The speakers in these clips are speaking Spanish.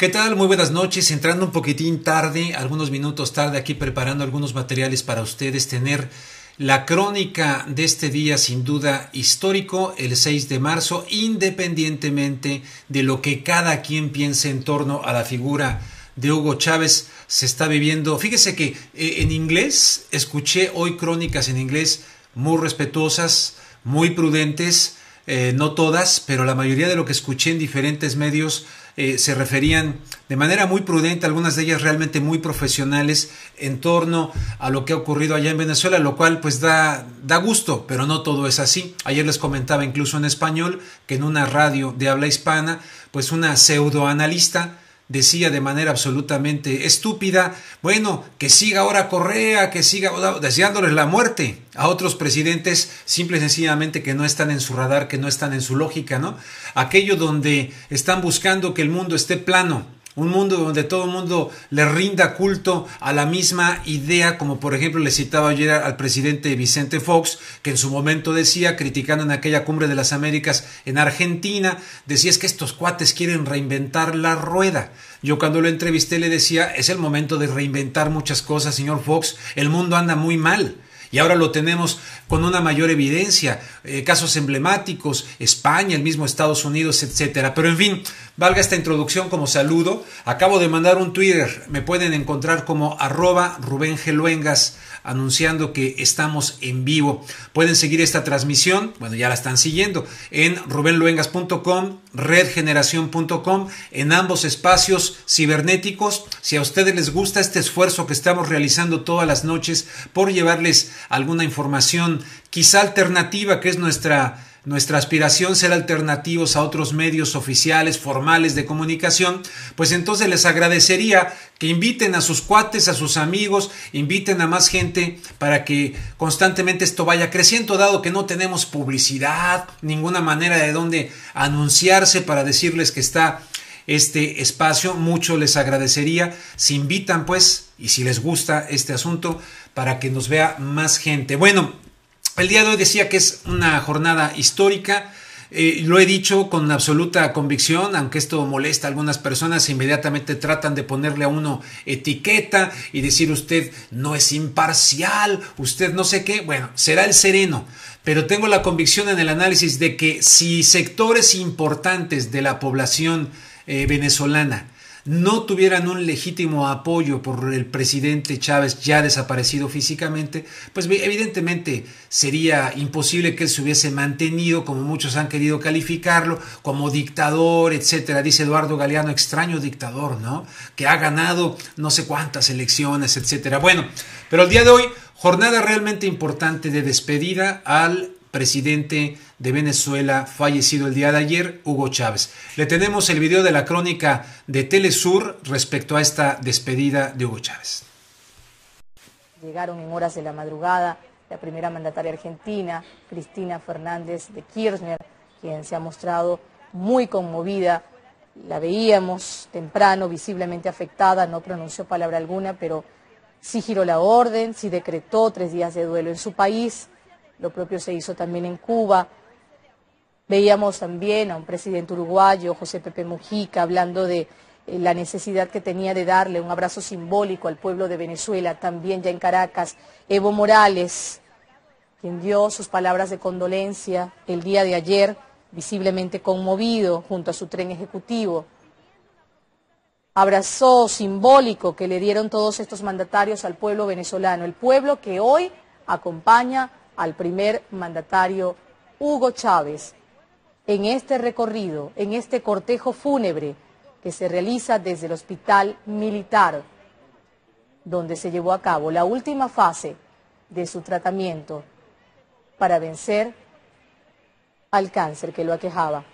¿Qué tal? Muy buenas noches. Entrando un poquitín tarde, algunos minutos tarde, aquí preparando algunos materiales para ustedes, tener la crónica de este día sin duda histórico, el 6 de marzo, independientemente de lo que cada quien piense en torno a la figura de Hugo Chávez, se está viviendo. Fíjese que en inglés, escuché hoy crónicas en inglés muy respetuosas, muy prudentes, no todas, pero la mayoría de lo que escuché en diferentes medios se referían de manera muy prudente, algunas de ellas realmente muy profesionales, en torno a lo que ha ocurrido allá en Venezuela, lo cual pues da gusto, pero no todo es así. Ayer les comentaba incluso en español que en una radio de habla hispana, pues una pseudoanalista decía de manera absolutamente estúpida, bueno, que siga ahora Correa, que siga deseándoles la muerte a otros presidentes, simple y sencillamente que no están en su radar, que no están en su lógica, ¿no? Aquello donde están buscando que el mundo esté plano, un mundo donde todo el mundo le rinda culto a la misma idea, como por ejemplo le citaba ayer al presidente Vicente Fox, que en su momento decía, criticando en aquella cumbre de las Américas en Argentina, decía es que estos cuates quieren reinventar la rueda. Yo cuando lo entrevisté le decía, es el momento de reinventar muchas cosas, señor Fox, el mundo anda muy mal. Y ahora lo tenemos con una mayor evidencia, casos emblemáticos, España, el mismo Estados Unidos, etcétera. Pero en fin, valga esta introducción como saludo. Acabo de mandar un Twitter, me pueden encontrar como @RubénGLuengas, anunciando que estamos en vivo. Pueden seguir esta transmisión, bueno, ya la están siguiendo, en rubenluengas.com, redgeneración.com, en ambos espacios cibernéticos. Si a ustedes les gusta este esfuerzo que estamos realizando todas las noches por llevarles alguna información quizá alternativa, que es nuestra aspiración, ser alternativos a otros medios oficiales, formales de comunicación, pues entonces les agradecería que inviten a sus cuates, a sus amigos, inviten a más gente para que constantemente esto vaya creciendo, dado que no tenemos publicidad, ninguna manera de dónde anunciarse para decirles que está este espacio. Mucho les agradecería si invitan pues, y si les gusta este asunto, para que nos vea más gente. Bueno, el día de hoy decía que es una jornada histórica, lo he dicho con absoluta convicción, aunque esto molesta a algunas personas, inmediatamente tratan de ponerle a uno etiqueta y decir usted no es imparcial, usted no sé qué, bueno, será el sereno, pero tengo la convicción en el análisis de que si sectores importantes de la población venezolana no tuvieran un legítimo apoyo por el presidente Chávez, ya desaparecido físicamente, pues evidentemente sería imposible que él se hubiese mantenido, como muchos han querido calificarlo, como dictador, etcétera. Dice Eduardo Galeano, extraño dictador, ¿no? Que ha ganado no sé cuántas elecciones, etcétera. Bueno, pero el día de hoy, jornada realmente importante de despedida al presidente de Venezuela, fallecido el día de ayer, Hugo Chávez. Le tenemos el video de la crónica de Telesur respecto a esta despedida de Hugo Chávez. Llegaron en horas de la madrugada la primera mandataria argentina, Cristina Fernández de Kirchner, quien se ha mostrado muy conmovida. La veíamos temprano, visiblemente afectada, no pronunció palabra alguna, pero sí giró la orden, sí decretó 3 días de duelo en su país. Lo propio se hizo también en Cuba. Veíamos también a un presidente uruguayo, José Pepe Mujica, hablando de la necesidad que tenía de darle un abrazo simbólico al pueblo de Venezuela, también ya en Caracas. Evo Morales, quien dio sus palabras de condolencia el día de ayer, visiblemente conmovido junto a su tren ejecutivo. Abrazo simbólico que le dieron todos estos mandatarios al pueblo venezolano, el pueblo que hoy acompaña al primer mandatario Hugo Chávez en este recorrido, en este cortejo fúnebre que se realiza desde el hospital militar, donde se llevó a cabo la última fase de su tratamiento para vencer al cáncer que lo aquejaba.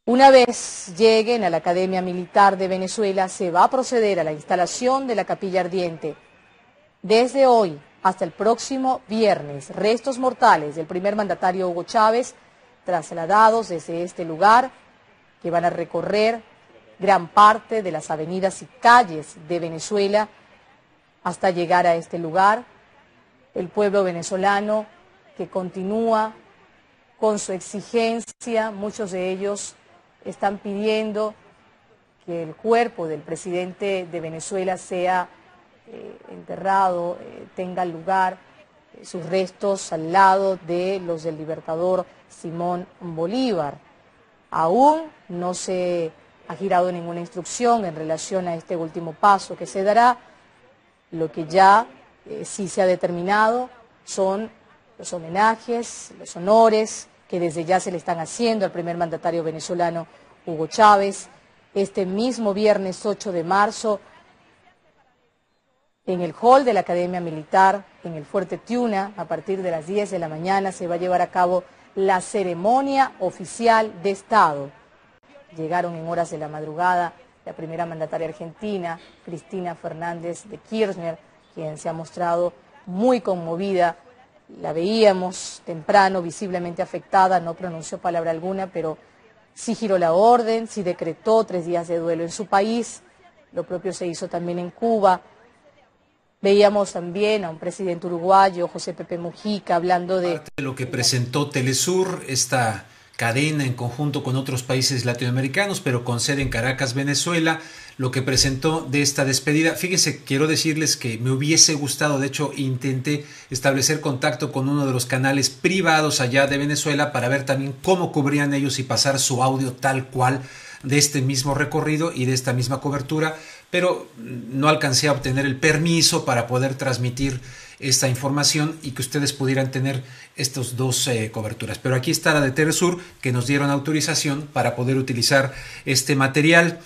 Una vez lleguen a la Academia Militar de Venezuela, se va a proceder a la instalación de la capilla ardiente. Desde hoy hasta el próximo viernes, restos mortales del primer mandatario Hugo Chávez, trasladados desde este lugar, que van a recorrer gran parte de las avenidas y calles de Venezuela hasta llegar a este lugar. El pueblo venezolano que continúa con su exigencia, muchos de ellos están pidiendo que el cuerpo del presidente de Venezuela sea enterrado, tenga lugar sus restos al lado de los del libertador Simón Bolívar. Aún no se ha girado ninguna instrucción en relación a este último paso que se dará. Lo que ya sí se ha determinado son los homenajes, los honores que desde ya se le están haciendo al primer mandatario venezolano Hugo Chávez. Este mismo viernes 8 de marzo, en el hall de la Academia Militar, en el Fuerte Tiuna, a partir de las 10 de la mañana, se va a llevar a cabo la ceremonia oficial de Estado. Llegaron en horas de la madrugada la primera mandataria argentina, Cristina Fernández de Kirchner, quien se ha mostrado muy conmovida. La veíamos temprano, visiblemente afectada, no pronunció palabra alguna, pero sí giró la orden, sí decretó 3 días de duelo en su país. Lo propio se hizo también en Cuba. Veíamos también a un presidente uruguayo, José Pepe Mujica, hablando de lo que presentó Telesur, esta cadena en conjunto con otros países latinoamericanos, pero con sede en Caracas, Venezuela, lo que presentó de esta despedida. Fíjense, quiero decirles que me hubiese gustado, de hecho intenté establecer contacto con uno de los canales privados allá de Venezuela para ver también cómo cubrían ellos y pasar su audio tal cual de este mismo recorrido y de esta misma cobertura, pero no alcancé a obtener el permiso para poder transmitir esta información y que ustedes pudieran tener estas dos coberturas. Pero aquí está la de Telesur, que nos dieron autorización para poder utilizar este material.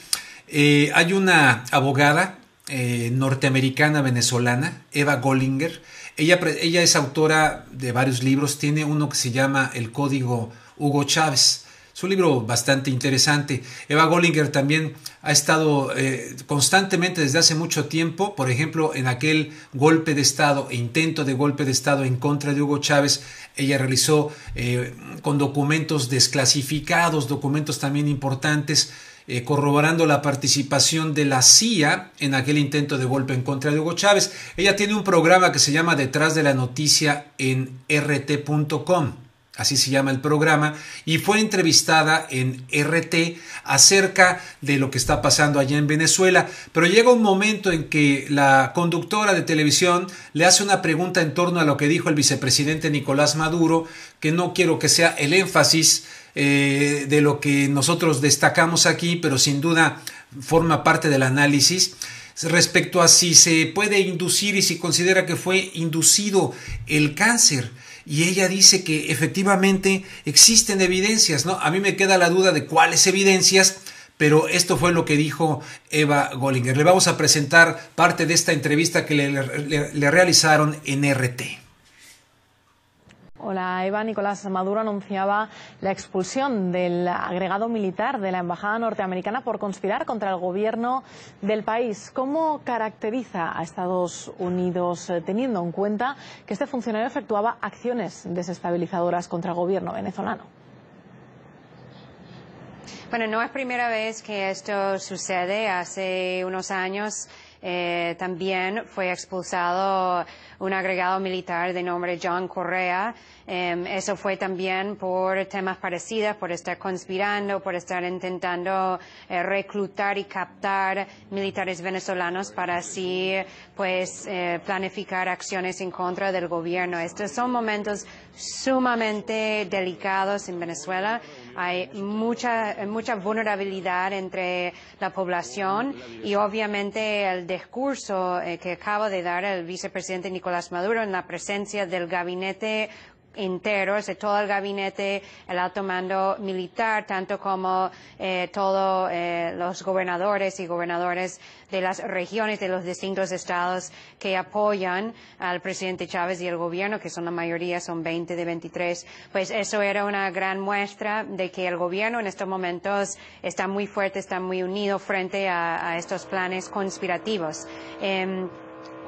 Hay una abogada norteamericana venezolana, Eva Gollinger. Ella es autora de varios libros, tiene uno que se llama El Código Hugo Chávez. Es un libro bastante interesante. Eva Gollinger también ha estado constantemente desde hace mucho tiempo, por ejemplo, en aquel golpe de Estado, intento de golpe de Estado en contra de Hugo Chávez. Ella realizó con documentos desclasificados, documentos también importantes, corroborando la participación de la CIA en aquel intento de golpe en contra de Hugo Chávez. Ella tiene un programa que se llama Detrás de la Noticia en rt.com. Así se llama el programa, y fue entrevistada en RT acerca de lo que está pasando allá en Venezuela. Pero llega un momento en que la conductora de televisión le hace una pregunta en torno a lo que dijo el vicepresidente Nicolás Maduro, que no quiero que sea el énfasis de lo que nosotros destacamos aquí, pero sin duda forma parte del análisis, respecto a si se puede inducir y si considera que fue inducido el cáncer. Y ella dice que efectivamente existen evidencias, ¿no? A mí me queda la duda de cuáles evidencias, pero esto fue lo que dijo Eva Gollinger. Le vamos a presentar parte de esta entrevista que le realizaron en RT. Hola Eva, Nicolás Maduro anunciaba la expulsión del agregado militar de la Embajada norteamericana por conspirar contra el gobierno del país. ¿Cómo caracteriza a Estados Unidos teniendo en cuenta que este funcionario efectuaba acciones desestabilizadoras contra el gobierno venezolano? Bueno, no es primera vez que esto sucede. Hace unos años también fue expulsado un agregado militar de nombre John Correa. Eso fue también por temas parecidos, por estar conspirando, por estar intentando reclutar y captar militares venezolanos para así pues planificar acciones en contra del gobierno. Estos son momentos sumamente delicados en Venezuela. Hay mucha vulnerabilidad entre la población y obviamente el discurso que acaba de dar el vicepresidente Nicolás Maduro en la presencia del gabinete entero, de todo el gabinete, el alto mando militar, tanto como todos los gobernadores y gobernadoras de las regiones de los distintos estados que apoyan al presidente Chávez y el gobierno, que son la mayoría, son 20 de 23, pues eso era una gran muestra de que el gobierno en estos momentos está muy fuerte, está muy unido frente a estos planes conspirativos.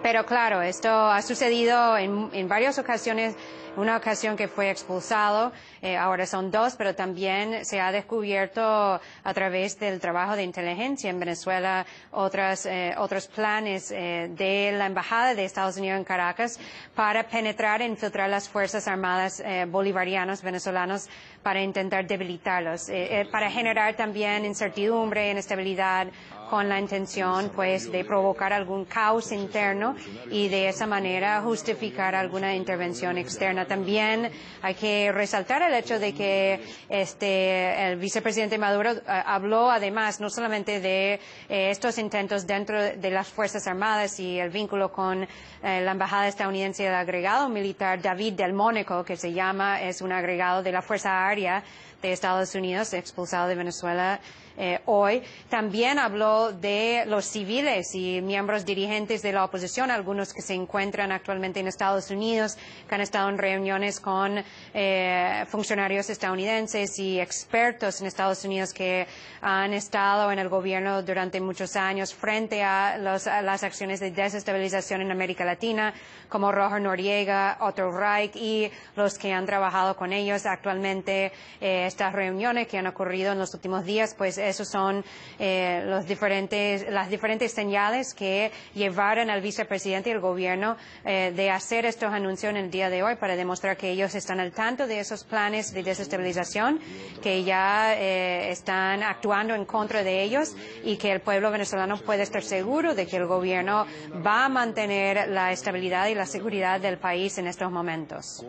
Pero claro, esto ha sucedido en varias ocasiones una ocasión que fue expulsado, ahora son 2, pero también se ha descubierto a través del trabajo de inteligencia en Venezuela otros planes de la Embajada de Estados Unidos en Caracas para penetrar e infiltrar las Fuerzas Armadas bolivarianas venezolanos para intentar debilitarlos, para generar también incertidumbre, inestabilidad, con la intención pues de provocar algún caos interno y de esa manera justificar alguna intervención externa. También hay que resaltar el hecho de que el vicepresidente Maduro habló además no solamente de estos intentos dentro de las Fuerzas Armadas y el vínculo con la embajada estadounidense del agregado militar David del Mónaco, que se llama, es un agregado de la Fuerza Aérea de Estados Unidos, expulsado de Venezuela hoy. También habló de los civiles y miembros dirigentes de la oposición, algunos que se encuentran actualmente en Estados Unidos, que han estado en reuniones con funcionarios estadounidenses y expertos en Estados Unidos que han estado en el gobierno durante muchos años frente a las acciones de desestabilización en América Latina, como Roger Noriega, Otto Reich y los que han trabajado con ellos actualmente. Estas reuniones que han ocurrido en los últimos días, pues esos son las diferentes señales que llevaron al vicepresidente y al gobierno de hacer estos anuncios en el día de hoy para demostrar que ellos están al tanto de esos planes de desestabilización, que ya están actuando en contra de ellos y que el pueblo venezolano puede estar seguro de que el gobierno va a mantener la estabilidad y la seguridad del país en estos momentos.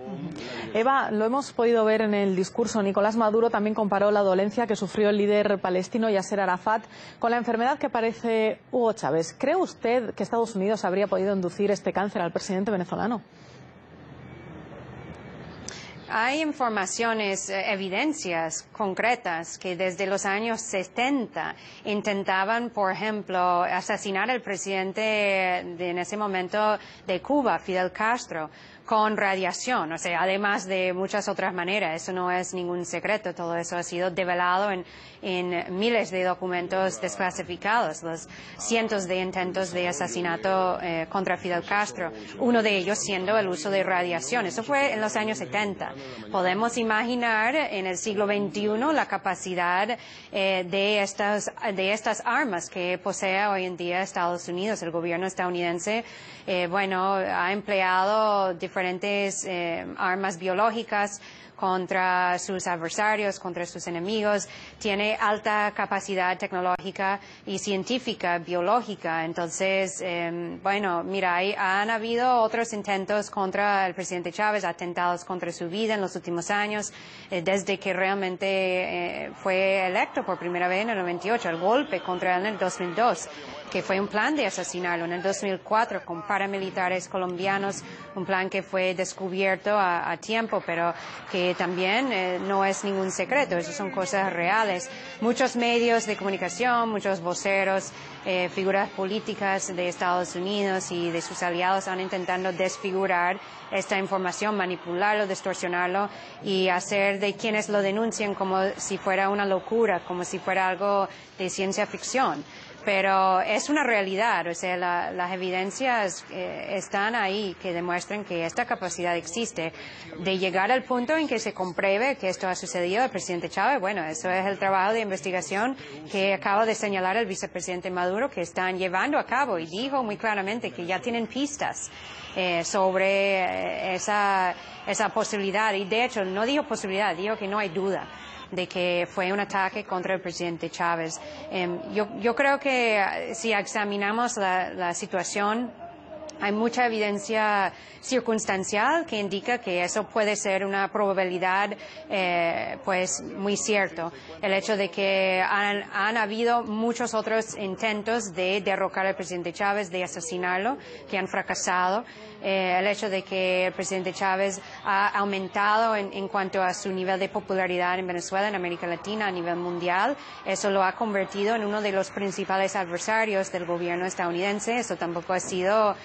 Eva, lo hemos podido ver en el discurso. Nicolás Maduro también comparó la dolencia que sufrió el líder palestino Yasser Arafat con la enfermedad que padece Hugo Chávez. ¿Cree usted que Estados Unidos habría podido inducir este cáncer al presidente venezolano? Hay informaciones, evidencias concretas que desde los años 70 intentaban, por ejemplo, asesinar al presidente en ese momento de Cuba, Fidel Castro, con radiación, o sea, además de muchas otras maneras. Eso no es ningún secreto, todo eso ha sido develado en miles de documentos desclasificados, los cientos de intentos de asesinato contra Fidel Castro, uno de ellos siendo el uso de radiación. Eso fue en los años 70. Podemos imaginar en el siglo XXI la capacidad de estas armas que posee hoy en día Estados Unidos. El gobierno estadounidense, ha empleado diferentes armas biológicas contra sus adversarios, contra sus enemigos, tiene alta capacidad tecnológica y científica, biológica. Entonces, han habido otros intentos contra el presidente Chávez, atentados contra su vida en los últimos años, desde que realmente fue electo por primera vez en el 98, el golpe contra él en el 2002. Que fue un plan de asesinarlo en el 2004 con paramilitares colombianos, un plan que fue descubierto a tiempo, pero que también no es ningún secreto, esas son cosas reales. Muchos medios de comunicación, muchos voceros, figuras políticas de Estados Unidos y de sus aliados han intentado desfigurar esta información, manipularlo, distorsionarlo y hacer de quienes lo denuncian como si fuera una locura, como si fuera algo de ciencia ficción. Pero es una realidad, o sea, las evidencias están ahí que demuestran que esta capacidad existe de llegar al punto en que se compruebe que esto ha sucedido al presidente Chávez. Bueno, eso es el trabajo de investigación que acaba de señalar el vicepresidente Maduro que están llevando a cabo y dijo muy claramente que ya tienen pistas sobre esa posibilidad y de hecho no dijo posibilidad, dijo que no hay duda de que fue un ataque contra el presidente Chávez. Yo creo que si examinamos la situación, hay mucha evidencia circunstancial que indica que eso puede ser una probabilidad pues muy cierto. El hecho de que han habido muchos otros intentos de derrocar al presidente Chávez, de asesinarlo, que han fracasado. El hecho de que el presidente Chávez ha aumentado en cuanto a su nivel de popularidad en Venezuela, en América Latina, a nivel mundial, eso lo ha convertido en uno de los principales adversarios del gobierno estadounidense. Eso tampoco ha sido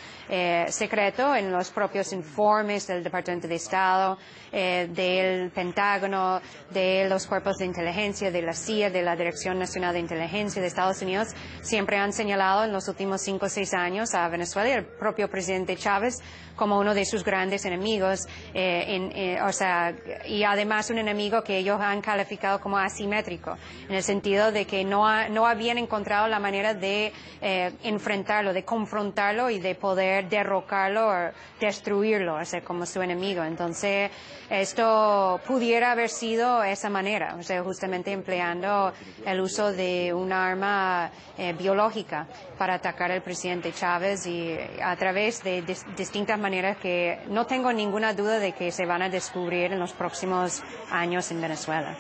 secreto en los propios informes del Departamento de Estado, del Pentágono, de los cuerpos de inteligencia, de la CIA, de la Dirección Nacional de Inteligencia de Estados Unidos, siempre han señalado en los últimos 5 o 6 años a Venezuela y al propio presidente Chávez como uno de sus grandes enemigos, y además un enemigo que ellos han calificado como asimétrico, en el sentido de que no habían encontrado la manera de enfrentarlo, de confrontarlo y de poder derrocarlo o destruirlo, o sea, como su enemigo. Entonces, esto pudiera haber sido esa manera, o sea, justamente empleando el uso de un arma biológica para atacar al presidente Chávez, y a través de distintas maneras que no tengo ninguna duda de que se van a descubrir en los próximos años en Venezuela.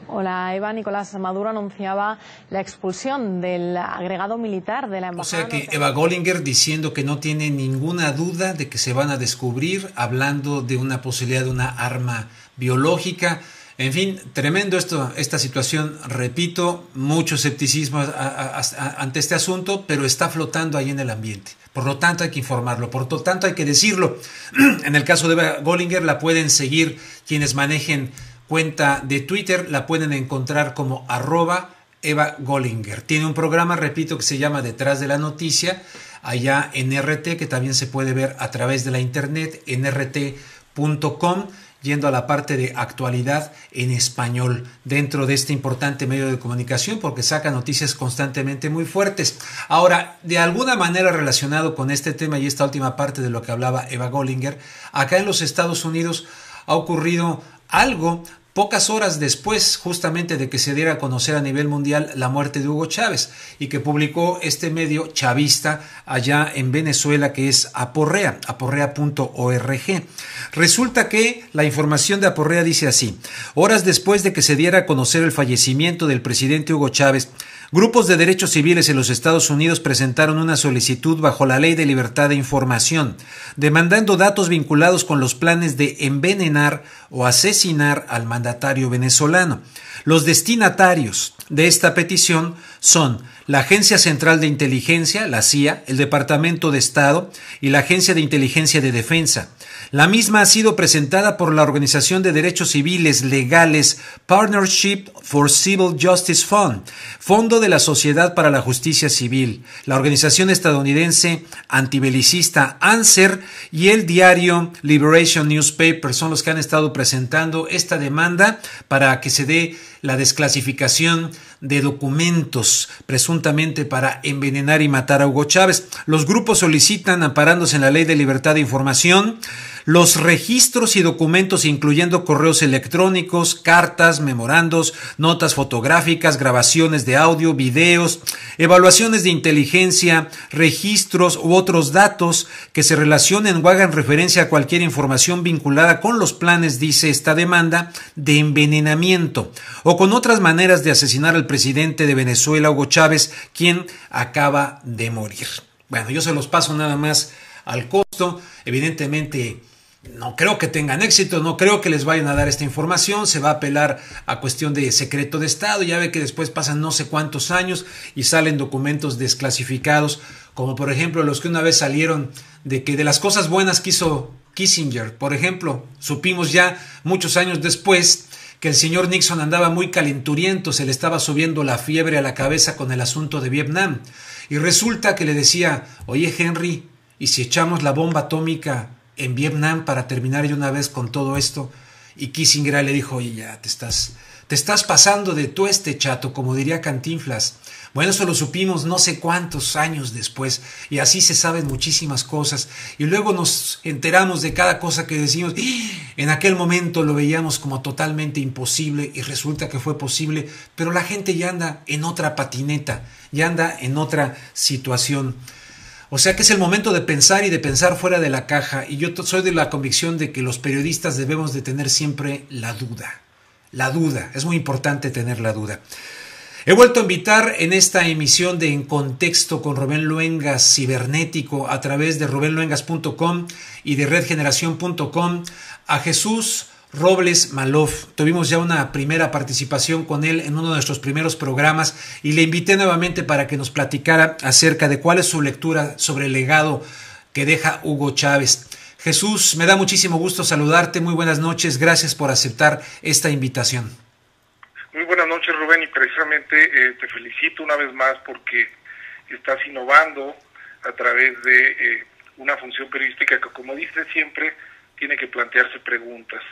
Hola, Eva. Nicolás Maduro anunciaba la expulsión del agregado militar de la embajada. O sea que Eva Gollinger diciendo que no tiene ninguna duda de que se van a descubrir, hablando de una posibilidad de una arma biológica. En fin, tremendo esta situación, repito, mucho escepticismo ante este asunto, pero está flotando ahí en el ambiente. Por lo tanto hay que informarlo, por lo tanto hay que decirlo. En el caso de Eva Gollinger la pueden seguir quienes manejen cuenta de Twitter, la pueden encontrar como @Eva Gollinger. Tiene un programa, repito, que se llama Detrás de la Noticia, allá en RT, que también se puede ver a través de la internet en rt.com, yendo a la parte de actualidad en español dentro de este importante medio de comunicación, porque saca noticias constantemente muy fuertes. Ahora, de alguna manera relacionado con este tema y esta última parte de lo que hablaba Eva Gollinger, acá en los Estados Unidos ha ocurrido algo pocas horas después justamente de que se diera a conocer a nivel mundial la muerte de Hugo Chávez, y que publicó este medio chavista allá en Venezuela, que es Aporrea, aporrea.org. Resulta que la información de Aporrea dice así: horas después de que se diera a conocer el fallecimiento del presidente Hugo Chávez, grupos de derechos civiles en los Estados Unidos presentaron una solicitud bajo la Ley de Libertad de Información, demandando datos vinculados con los planes de envenenar o asesinar al mandatario venezolano. Los destinatarios de esta petición son la Agencia Central de Inteligencia, la CIA, el Departamento de Estado y la Agencia de Inteligencia de Defensa. La misma ha sido presentada por la Organización de Derechos Civiles Legales Partnership for Civil Justice Fund, Fondo de la Sociedad para la Justicia Civil, la organización estadounidense antibelicista ANSER y el diario Liberation Newspaper. Son los que han estado presentando esta demanda para que se dé la desclasificación de documentos presuntamente para envenenar y matar a Hugo Chávez. Los grupos solicitan, amparándose en la Ley de Libertad de Información, los registros y documentos incluyendo correos electrónicos, cartas, memorandos, notas fotográficas, grabaciones de audio, videos, evaluaciones de inteligencia, registros u otros datos que se relacionen o hagan referencia a cualquier información vinculada con los planes, dice esta demanda, de envenenamiento o con otras maneras de asesinar al presidente de Venezuela, Hugo Chávez, quien acaba de morir. Bueno, yo se los paso nada más al costo. Evidentemente no creo que tengan éxito, no creo que les vayan a dar esta información, se va a apelar a cuestión de secreto de Estado. Ya ve que después pasan no sé cuántos años y salen documentos desclasificados, como por ejemplo los que una vez salieron de que de las cosas buenas que hizo Kissinger. Por ejemplo, supimos ya muchos años después que el señor Nixon andaba muy calenturiento, se le estaba subiendo la fiebre a la cabeza con el asunto de Vietnam, y resulta que le decía: oye Henry, ¿y si echamos la bomba atómica en Vietnam para terminar de una vez con todo esto? Y Kissinger le dijo: oye, ya te estás pasando de tueste, chato, como diría Cantinflas. Bueno, eso lo supimos no sé cuántos años después, y así se saben muchísimas cosas, y luego nos enteramos de cada cosa que decimos. En aquel momento lo veíamos como totalmente imposible, y resulta que fue posible, pero la gente ya anda en otra patineta, ya anda en otra situación. O sea que es el momento de pensar y de pensar fuera de la caja, y yo soy de la convicción de que los periodistas debemos de tener siempre la duda. La duda, es muy importante tener la duda. He vuelto a invitar en esta emisión de En Contexto con Rubén Luengas Cibernético a través de rubenluengas.com y de redgeneración.com a Jesús Robles Malov. Tuvimos ya una primera participación con él en uno de nuestros primeros programas y le invité nuevamente para que nos platicara acerca de cuál es su lectura sobre el legado que deja Hugo Chávez. Jesús, me da muchísimo gusto saludarte, muy buenas noches, gracias por aceptar esta invitación. Muy buenas noches, Rubén, y precisamente te felicito una vez más porque estás innovando a través de una función periodística que, como dices siempre, tiene que plantearse preguntas.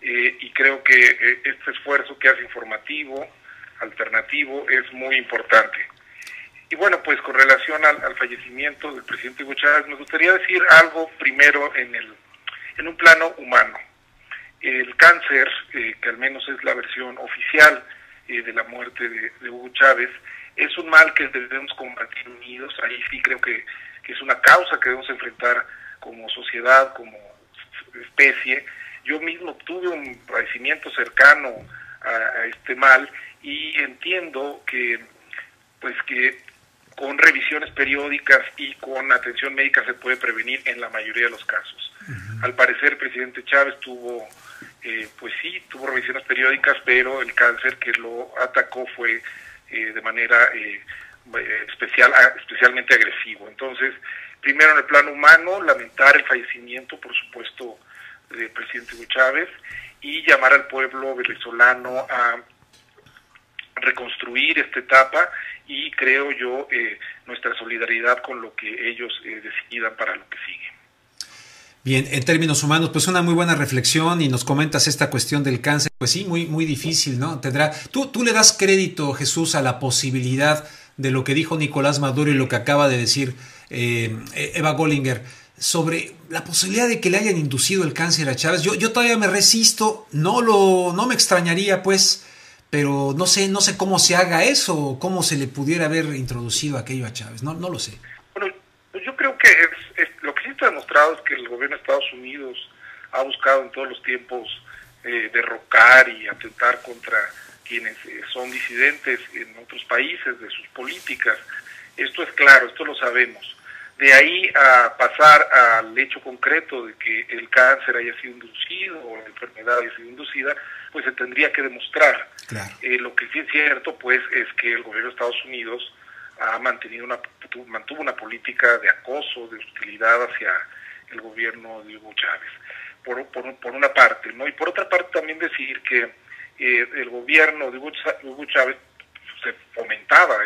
Y creo que este esfuerzo que hace informativo, alternativo, es muy importante. Y bueno, pues con relación al fallecimiento del presidente Hugo Chávez, me gustaría decir algo primero en un plano humano. El cáncer, que al menos es la versión oficial de la muerte de Hugo Chávez, es un mal que debemos combatir unidos. Ahí sí creo que es una causa que debemos enfrentar como sociedad, como especie. Yo mismo tuve un padecimiento cercano a este mal y entiendo que con revisiones periódicas y con atención médica se puede prevenir en la mayoría de los casos. Al parecer el presidente Chávez tuvo revisiones periódicas, pero el cáncer que lo atacó fue de manera especialmente agresivo. Entonces, primero en el plano humano, lamentar el fallecimiento, por supuesto, del presidente Hugo Chávez, y llamar al pueblo venezolano a reconstruir esta etapa y creo yo nuestra solidaridad con lo que ellos decidan para lo que sigue. Bien, en términos humanos, pues una muy buena reflexión y nos comentas esta cuestión del cáncer, pues sí, muy difícil, ¿no? ¿Tú le das crédito, Jesús, a la posibilidad de lo que dijo Nicolás Maduro y lo que acaba de decir Eva Gollinger sobre la posibilidad de que le hayan inducido el cáncer a Chávez? Yo todavía me resisto, no me extrañaría, pues, pero no sé cómo se haga eso, cómo se le pudiera haber introducido aquello a Chávez, no lo sé. Bueno, pues yo creo que lo que sí está demostrado es que el gobierno de Estados Unidos ha buscado en todos los tiempos derrocar y atentar contra quienes son disidentes en otros países de sus políticas. Esto es claro, esto lo sabemos. De ahí a pasar al hecho concreto de que el cáncer haya sido inducido o la enfermedad haya sido inducida, pues se tendría que demostrar. Claro. Lo que sí es cierto, pues, es que el gobierno de Estados Unidos mantuvo una política de acoso, de hostilidad hacia el gobierno de Hugo Chávez, por una parte, ¿no? Y por otra parte también decir que el gobierno de Hugo Chávez se fomentaba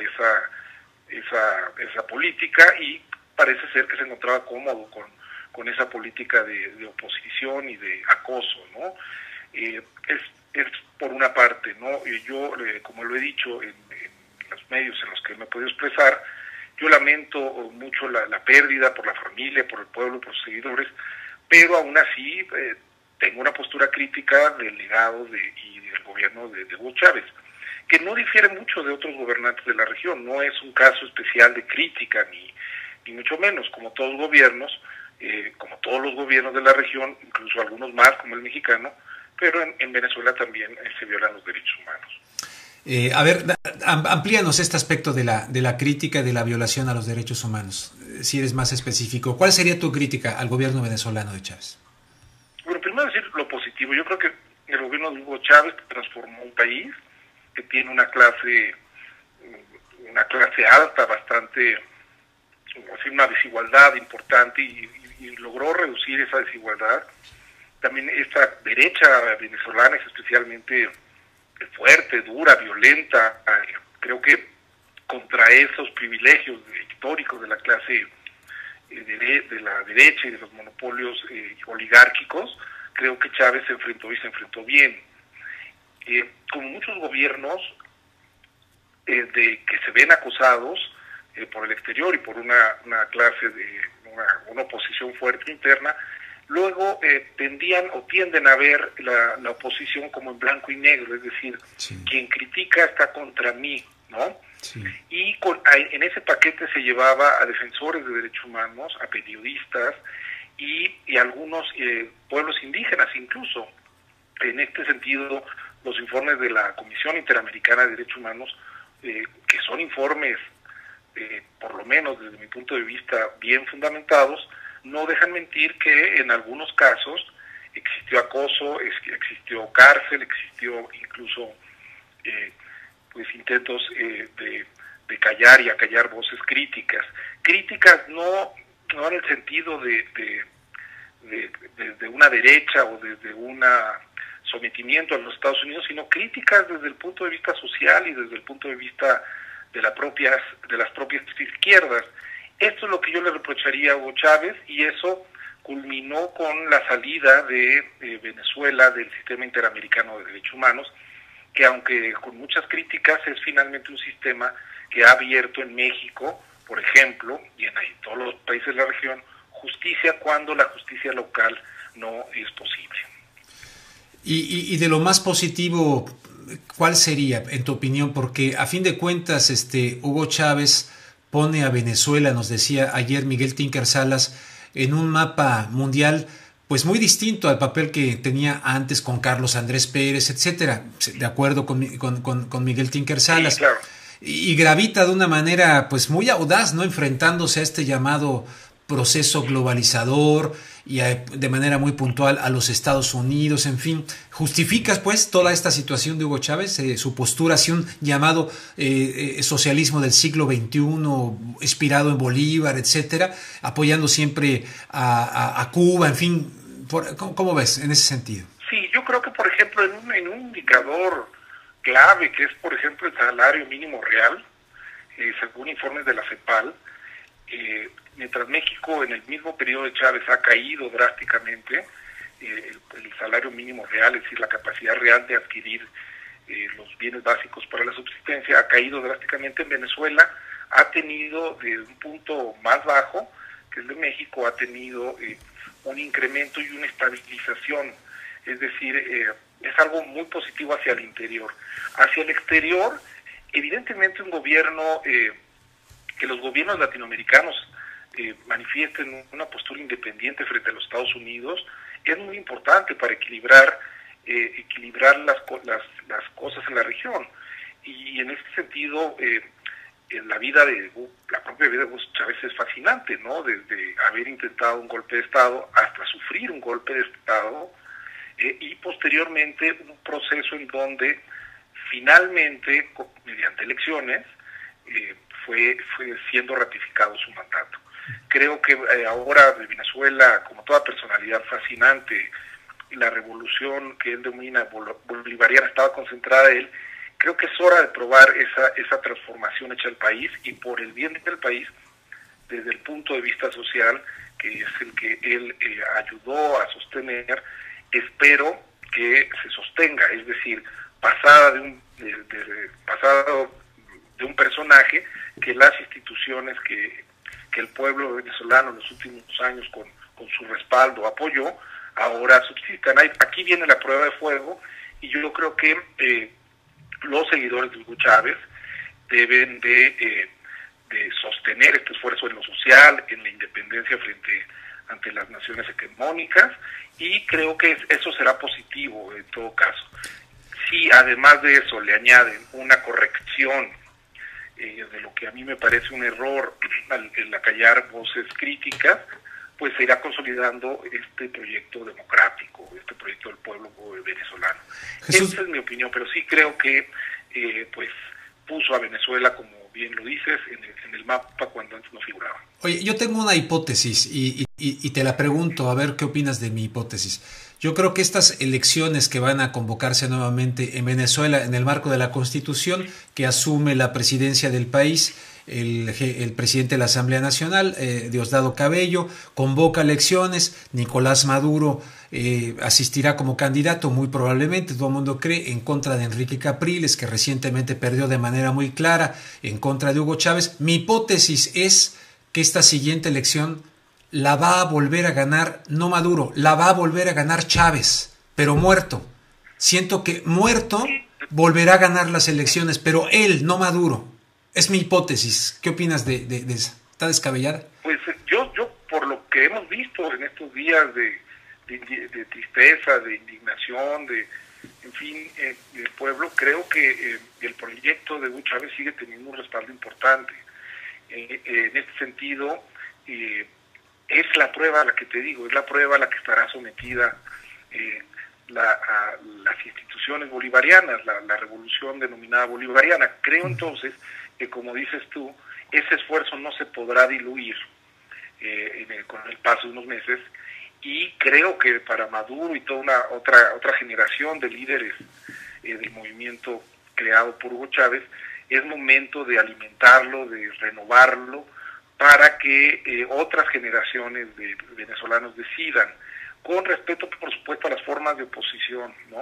esa política y parece ser que se encontraba cómodo con esa política de oposición y de acoso, ¿no? Es por una parte, ¿no? Yo, como lo he dicho en los medios en los que me he podido expresar, yo lamento mucho la pérdida por la familia, por el pueblo, por sus seguidores, pero aún así tengo una postura crítica del legado y del gobierno de Hugo Chávez, que no difiere mucho de otros gobernantes de la región. No es un caso especial de crítica, ni mucho menos, como todos los gobiernos de la región, incluso algunos más, como el mexicano, pero en Venezuela también se violan los derechos humanos. A ver, amplíanos este aspecto de la crítica y de la violación a los derechos humanos, si eres más específico. ¿Cuál sería tu crítica al gobierno venezolano de Chávez? Bueno, primero decir lo positivo. Yo creo que el gobierno de Hugo Chávez transformó un país que tiene una clase alta, bastante, así, una desigualdad importante y logró reducir esa desigualdad. También esta derecha venezolana es especialmente fuerte, dura, violenta. Creo que contra esos privilegios históricos de la clase de la derecha y de los monopolios oligárquicos, creo que Chávez se enfrentó y se enfrentó bien. Como muchos gobiernos que se ven acosados por el exterior y por una clase de una oposición fuerte interna, luego tienden a ver la oposición como en blanco y negro, es decir, sí, quien critica está contra mí, ¿no? Sí. Y en ese paquete se llevaba a defensores de derechos humanos, a periodistas y algunos pueblos indígenas incluso. En este sentido, los informes de la Comisión Interamericana de Derechos Humanos, que son informes, por lo menos desde mi punto de vista, bien fundamentados, no dejan mentir que en algunos casos existió acoso, existió cárcel, existió incluso pues intentos de callar y acallar voces críticas no en el sentido de una derecha o desde un sometimiento a los Estados Unidos, sino críticas desde el punto de vista social y desde el punto de vista de las propias izquierdas. Esto es lo que yo le reprocharía a Hugo Chávez, y eso culminó con la salida de Venezuela del sistema interamericano de derechos humanos, que aunque con muchas críticas es finalmente un sistema que ha abierto en México, por ejemplo, y en todos los países de la región, justicia cuando la justicia local no es posible. Y de lo más positivo, ¿cuál sería, en tu opinión? Porque a fin de cuentas, Hugo Chávez pone a Venezuela, nos decía ayer Miguel Tinker Salas, en un mapa mundial pues muy distinto al papel que tenía antes con Carlos Andrés Pérez, etcétera, de acuerdo con Miguel Tinker Salas. Sí, claro. Y gravita de una manera pues muy audaz, ¿no? Enfrentándose a este llamado proceso globalizador y de manera muy puntual a los Estados Unidos, en fin. ¿Justificas pues toda esta situación de Hugo Chávez, su postura hacia un llamado socialismo del siglo XXI, inspirado en Bolívar, etcétera, apoyando siempre a Cuba, en fin? ¿Cómo ves en ese sentido? Sí, yo creo que, por ejemplo, en un indicador clave, que es, por ejemplo, el salario mínimo real, según informes de la CEPAL, mientras México en el mismo periodo de Chávez ha caído drásticamente, el salario mínimo real, es decir, la capacidad real de adquirir los bienes básicos para la subsistencia, ha caído drásticamente. En Venezuela ha tenido, de un punto más bajo, que es de México, ha tenido un incremento y una estabilización, es decir, es algo muy positivo hacia el interior. Hacia el exterior, evidentemente un gobierno, que los gobiernos latinoamericanos manifiesten una postura independiente frente a los Estados Unidos, es muy importante para equilibrar las cosas en la región. Y en este sentido, en la propia vida de Hugo Chávez es fascinante, ¿no? Desde haber intentado un golpe de Estado hasta sufrir un golpe de Estado, y posteriormente un proceso en donde finalmente, mediante elecciones, fue siendo ratificado su mandato. Creo que ahora de Venezuela, como toda personalidad fascinante, la revolución que él denomina bolivariana estaba concentrada en él. Creo que es hora de probar esa transformación hecha al país, y por el bien del país, desde el punto de vista social, que es el que él ayudó a sostener. Espero que se sostenga, es decir, pasado de un personaje, que las instituciones que el pueblo venezolano en los últimos años con su respaldo apoyó, ahora subsistan. Aquí viene la prueba de fuego, y yo creo que los seguidores de Hugo Chávez deben de sostener este esfuerzo en lo social, en la independencia ante las naciones hegemónicas, y creo que eso será positivo en todo caso. Si además de eso le añaden una corrección de lo que a mí me parece un error el acallar voces críticas, pues se irá consolidando este proyecto democrático, este proyecto del pueblo venezolano. Jesús. Esa es mi opinión, pero sí creo que pues puso a Venezuela, como bien lo dices, en el mapa cuando antes no figuraba. Oye, yo tengo una hipótesis y te la pregunto, a ver qué opinas de mi hipótesis. Yo creo que estas elecciones que van a convocarse nuevamente en Venezuela en el marco de la Constitución, que asume la presidencia del país, el presidente de la Asamblea Nacional, Diosdado Cabello, convoca elecciones. Nicolás Maduro asistirá como candidato, muy probablemente, todo el mundo cree, en contra de Enrique Capriles, que recientemente perdió de manera muy clara en contra de Hugo Chávez. Mi hipótesis es que esta siguiente elección la va a volver a ganar, no Maduro, la va a volver a ganar Chávez, pero muerto. Siento que muerto volverá a ganar las elecciones, pero él, no Maduro. Es mi hipótesis. ¿Qué opinas de esa? ¿Está descabellada? Pues yo por lo que hemos visto en estos días de tristeza, de indignación, en fin, del pueblo, creo que el proyecto de Hugo Chávez sigue teniendo un respaldo importante. En este sentido, es la prueba a la que te digo, es la prueba a la que estará sometida las instituciones bolivarianas, la revolución denominada bolivariana. Creo entonces que, como dices tú, ese esfuerzo no se podrá diluir con el paso de unos meses, y creo que para Maduro y toda una otra generación de líderes del movimiento creado por Hugo Chávez, es momento de alimentarlo, de renovarlo, para que otras generaciones de venezolanos decidan, con respeto, por supuesto, a las formas de oposición, ¿no?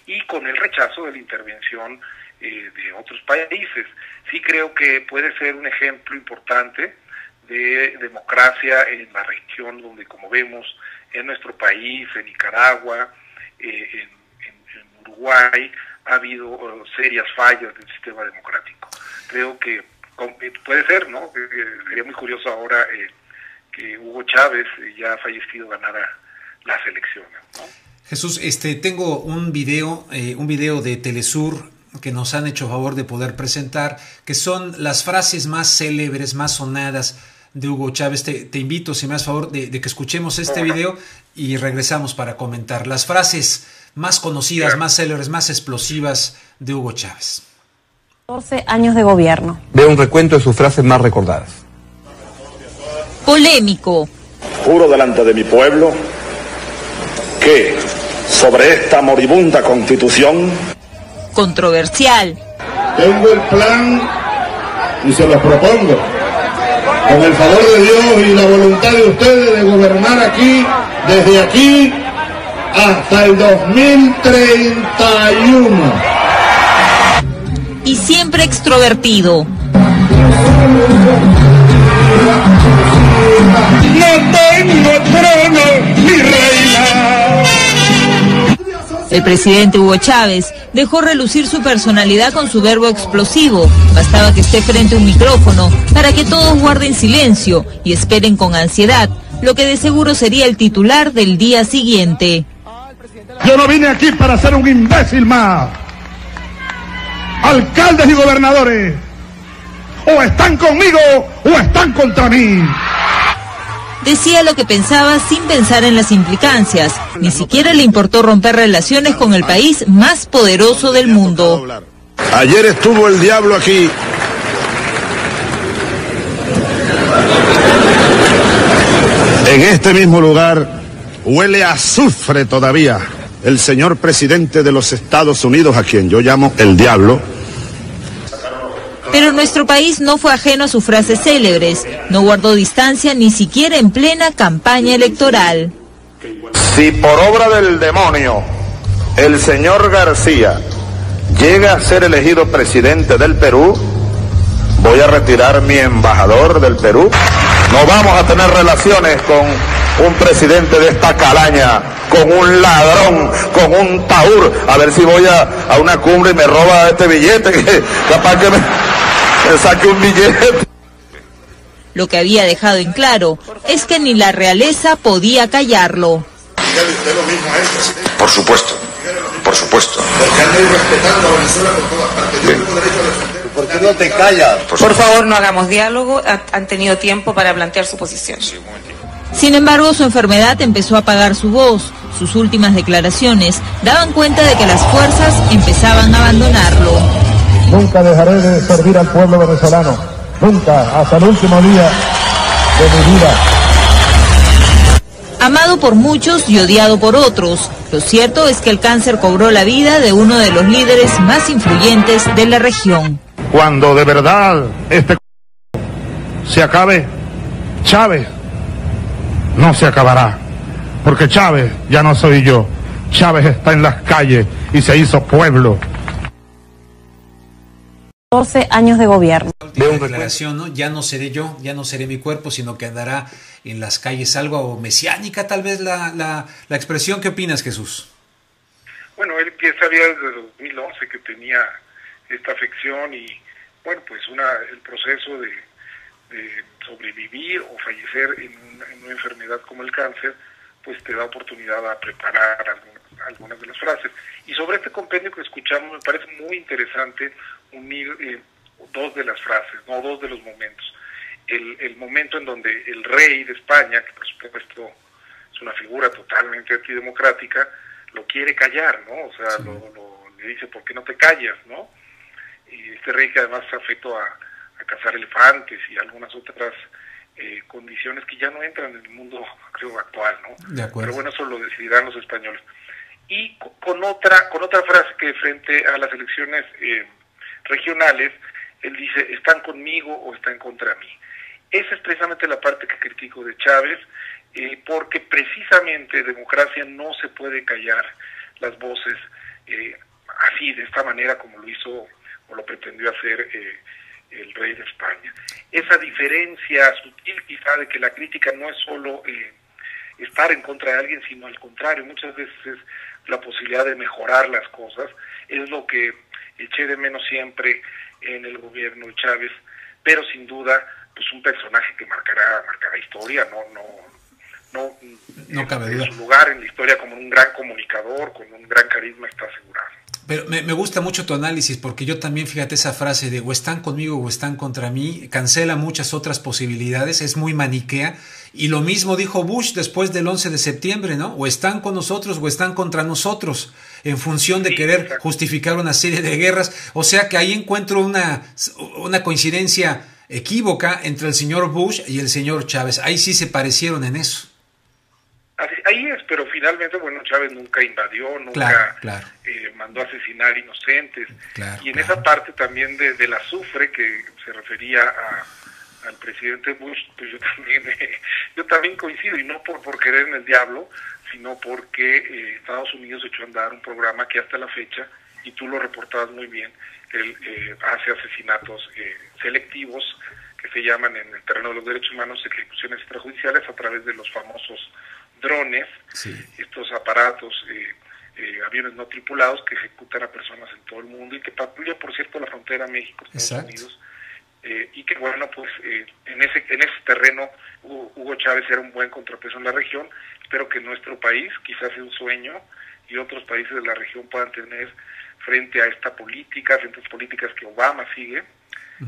Y con el rechazo de la intervención de otros países. Sí creo que puede ser un ejemplo importante de democracia en la región, donde, como vemos, en nuestro país, en Nicaragua, en Uruguay, ha habido serias fallas del sistema democrático. Creo que puede ser, ¿no? Sería muy curioso ahora que Hugo Chávez, ya fallecido, ganara las elecciones, ¿no? Jesús, tengo un video de Telesur que nos han hecho favor de poder presentar, que son las frases más célebres, más sonadas de Hugo Chávez. Te invito, si me das favor, de que escuchemos este video y regresamos para comentar las frases más conocidas, más célebres, más explosivas de Hugo Chávez. 14 años de gobierno. Veo un recuento de sus frases más recordadas. Polémico. Juro delante de mi pueblo que sobre esta moribunda Constitución. Controversial. Tengo el plan y se los propongo, con el favor de Dios y la voluntad de ustedes, de gobernar aquí, desde aquí hasta el 2031. Y siempre extrovertido. No tengo trono, mi reina. El presidente Hugo Chávez dejó relucir su personalidad con su verbo explosivo. Bastaba que esté frente a un micrófono para que todos guarden silencio y esperen con ansiedad lo que de seguro sería el titular del día siguiente. Yo no vine aquí para ser un imbécil más. Alcaldes y gobernadores, o están conmigo o están contra mí. Decía lo que pensaba sin pensar en las implicancias. Ni siquiera le importó romper relaciones con el país más poderoso del mundo. Ayer estuvo el diablo aquí. En este mismo lugar huele a azufre todavía el señor presidente de los Estados Unidos, a quien yo llamo el diablo. Pero nuestro país no fue ajeno a sus frases célebres. No guardó distancia ni siquiera en plena campaña electoral. Si por obra del demonio el señor García llega a ser elegido presidente del Perú, voy a retirar mi embajador del Perú. No vamos a tener relaciones con un presidente de esta calaña, con un ladrón, con un tahur. A ver si voy a una cumbre y me roba este billete, que capaz que me saque un billete. Lo que había dejado en claro es que ni la realeza podía callarlo. Por supuesto, por supuesto. Porque han ido respetando a Venezuela por todas partes. Yo tengo derecho a defender. ¿Por qué no te callas? Por favor, no hagamos diálogo. Han tenido tiempo para plantear su posición. Sin embargo, su enfermedad empezó a apagar su voz. Sus últimas declaraciones daban cuenta de que las fuerzas empezaban a abandonarlo. Nunca dejaré de servir al pueblo venezolano. Nunca, hasta el último día de mi vida. Amado por muchos y odiado por otros, lo cierto es que el cáncer cobró la vida de uno de los líderes más influyentes de la región. Cuando de verdad se acabe, Chávez no se acabará, porque Chávez ya no soy yo. Chávez está en las calles y se hizo pueblo. 14 años de gobierno. Veo una declaración, ¿no? Ya no seré yo, ya no seré mi cuerpo, sino que andará en las calles. Algo mesiánica, tal vez, la expresión. ¿Qué opinas, Jesús? Bueno, él ya sabía desde 2011 que tenía esta afección y, bueno, pues el proceso de sobrevivir o fallecer en una enfermedad como el cáncer, pues te da oportunidad a preparar algunas de las frases. Y sobre este compendio que escuchamos, me parece muy interesante unir dos de las frases, no dos de los momentos. El momento en donde el rey de España, que por supuesto es una figura totalmente antidemocrática, lo quiere callar, ¿no? O sea, sí. Le dice, ¿por qué no te callas, no? Y este rey, que además está afecto a cazar elefantes y algunas otras condiciones que ya no entran en el mundo, creo, actual, ¿no? De acuerdo. Pero bueno, eso lo decidirán los españoles. Y con otra frase que frente a las elecciones regionales, él dice, ¿están conmigo o están contra mí? Esa es precisamente la parte que critico de Chávez, porque precisamente democracia no se puede callar las voces así, de esta manera como lo hizo o lo pretendió hacer el rey de España. Esa diferencia sutil quizá de que la crítica no es solo estar en contra de alguien, sino al contrario, muchas veces es la posibilidad de mejorar las cosas, es lo que eché de menos siempre en el gobierno de Chávez, pero sin duda pues un personaje que marcará historia, no cabe duda. Su lugar en la historia como un gran comunicador, con un gran carisma está asegurado. Pero me gusta mucho tu análisis, porque yo también, fíjate, esa frase de o están conmigo o están contra mí, cancela muchas otras posibilidades, es muy maniquea, y lo mismo dijo Bush después del 11 de septiembre, ¿no? O están con nosotros o están contra nosotros, en función de querer justificar una serie de guerras. O sea que ahí encuentro una coincidencia equívoca entre el señor Bush y el señor Chávez. Ahí sí se parecieron en eso. Ahí es, pero finalmente, bueno, Chávez nunca invadió, nunca mandó a asesinar inocentes. Y en esa parte también de la azufre que se refería al presidente Bush, pues yo también coincido, y no por querer en el diablo, sino porque Estados Unidos echó a andar un programa que hasta la fecha, y tú lo reportabas muy bien, él hace asesinatos selectivos, que se llaman en el terreno de los derechos humanos ejecuciones extrajudiciales, a través de los famosos drones, estos aparatos, aviones no tripulados que ejecutan a personas en todo el mundo y que patrullan, por cierto, la frontera México-Estados Unidos, y que bueno, pues en ese terreno Hugo Chávez era un buen contrapeso en la región. Espero que nuestro país, quizás sea un sueño, y otros países de la región puedan tener frente a esta política, frente a las políticas que Obama sigue,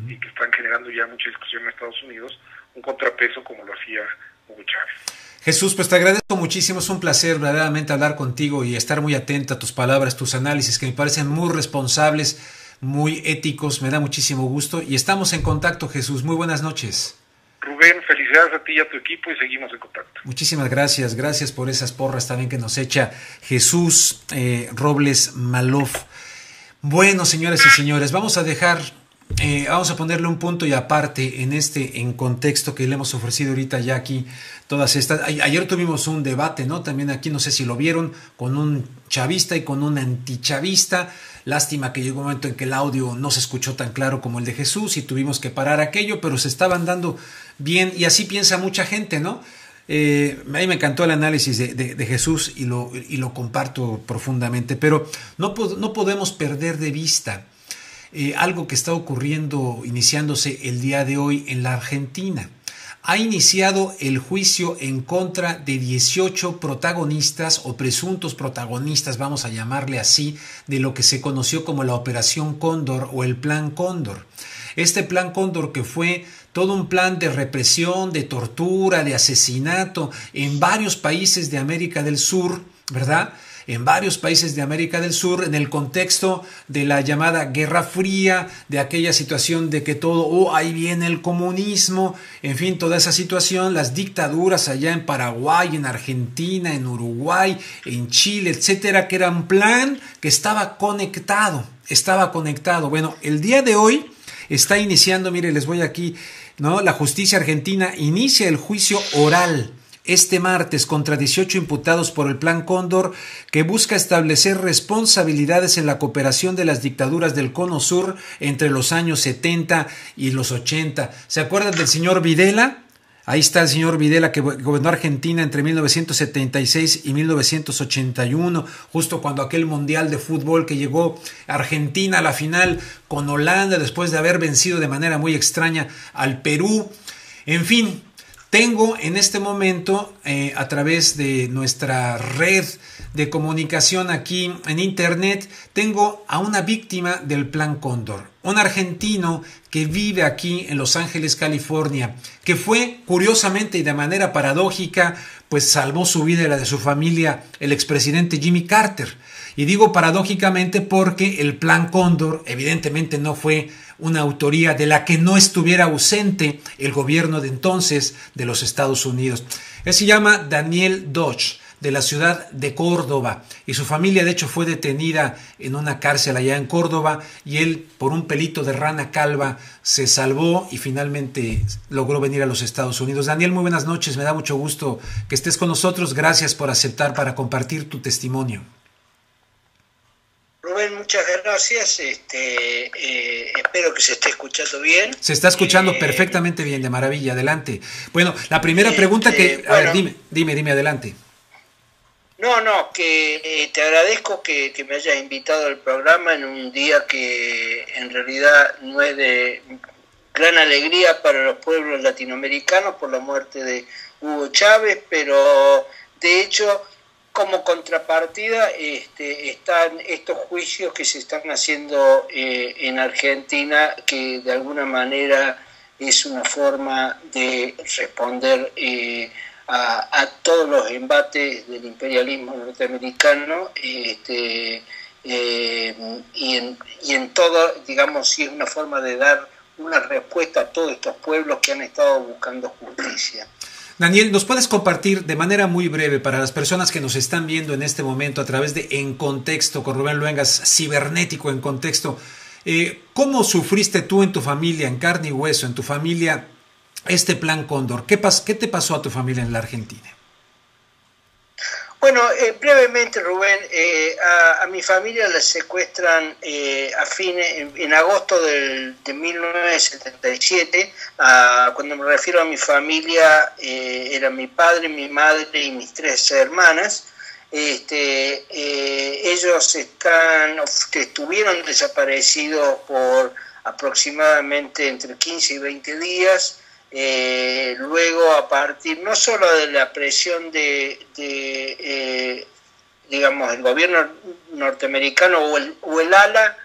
y que están generando ya mucha discusión en Estados Unidos, un contrapeso como lo hacía Hugo Chávez. Jesús, pues te agradezco muchísimo, es un placer verdaderamente hablar contigo y estar muy atento a tus palabras, tus análisis, que me parecen muy responsables, muy éticos, me da muchísimo gusto y estamos en contacto, Jesús. Muy buenas noches. Rubén, felicidades a ti y a tu equipo y seguimos en contacto. Muchísimas gracias, gracias por esas porras también que nos echa Jesús Robles Malof. Bueno, señores y señores, vamos a ponerle un punto y aparte en contexto que le hemos ofrecido ahorita ya aquí todas estas. Ayer tuvimos un debate, ¿no? También aquí, no sé si lo vieron, con un chavista y con un antichavista. Lástima que llegó un momento en que el audio no se escuchó tan claro como el de Jesús y tuvimos que parar aquello, pero se estaban dando bien y así piensa mucha gente, ¿no? A mí me encantó el análisis de Jesús y lo comparto profundamente, pero no podemos perder de vista algo que está ocurriendo, iniciándose el día de hoy en la Argentina. Ha iniciado el juicio en contra de 18 protagonistas o presuntos protagonistas, vamos a llamarle así, de lo que se conoció como la Operación Cóndor o el Plan Cóndor. Este Plan Cóndor, que fue todo un plan de represión, de tortura, de asesinato en varios países de América del Sur, ¿verdad? En varios países de América del Sur, en el contexto de la llamada Guerra Fría, de aquella situación de que todo, ahí viene el comunismo, en fin, toda esa situación, las dictaduras allá en Paraguay, en Argentina, en Uruguay, en Chile, etcétera, que era un plan que estaba conectado. Bueno, el día de hoy está iniciando, mire, les voy aquí, ¿no? La justicia argentina inicia el juicio oral este martes contra 18 imputados por el Plan Cóndor, que busca establecer responsabilidades en la cooperación de las dictaduras del Cono Sur entre los años 70 y los 80. ¿Se acuerdan del señor Videla? Ahí está el señor Videla, que gobernó Argentina entre 1976 y 1981, justo cuando aquel mundial de fútbol que llegó Argentina a la final con Holanda después de haber vencido de manera muy extraña al Perú. En fin, Tengo en este momento, a través de nuestra red de comunicación aquí en internet, tengo a una víctima del Plan Cóndor, un argentino que vive aquí en Los Ángeles, California, que fue, curiosamente y de manera paradójica, pues salvó su vida y la de su familia el expresidente Jimmy Carter. Y digo paradójicamente porque el Plan Cóndor evidentemente no fue una autoría de la que no estuviera ausente el gobierno de entonces de los Estados Unidos. Él se llama Daniel Dodge, de la ciudad de Córdoba, y su familia de hecho fue detenida en una cárcel allá en Córdoba, y él por un pelito de rana calva se salvó y finalmente logró venir a los Estados Unidos. Daniel, muy buenas noches, me da mucho gusto que estés con nosotros, gracias por aceptar para compartir tu testimonio. Rubén, muchas gracias. Espero que se esté escuchando bien. Se está escuchando perfectamente bien, de maravilla. Adelante. Bueno, la primera pregunta que... A ver, dime, adelante. No, que te agradezco que me hayas invitado al programa en un día que en realidad no es de gran alegría para los pueblos latinoamericanos por la muerte de Hugo Chávez, pero de hecho... Como contrapartida están estos juicios que se están haciendo en Argentina, que de alguna manera es una forma de responder a todos los embates del imperialismo norteamericano y en todo, digamos, sí es una forma de dar una respuesta a todos estos pueblos que han estado buscando justicia. Daniel, ¿nos puedes compartir de manera muy breve para las personas que nos están viendo en este momento a través de En Contexto con Rubén Luengas, cibernético en contexto, cómo sufriste tú en tu familia, en carne y hueso, en tu familia, este Plan Cóndor? ¿Qué te pasó a tu familia en la Argentina? Bueno, brevemente, Rubén, a mi familia la secuestran en agosto de 1977. Cuando me refiero a mi familia, eran mi padre, mi madre y mis 3 hermanas. Ellos estuvieron desaparecidos por aproximadamente entre 15 y 20 días. Luego, a partir no solo de la presión digamos, el gobierno norteamericano o el ala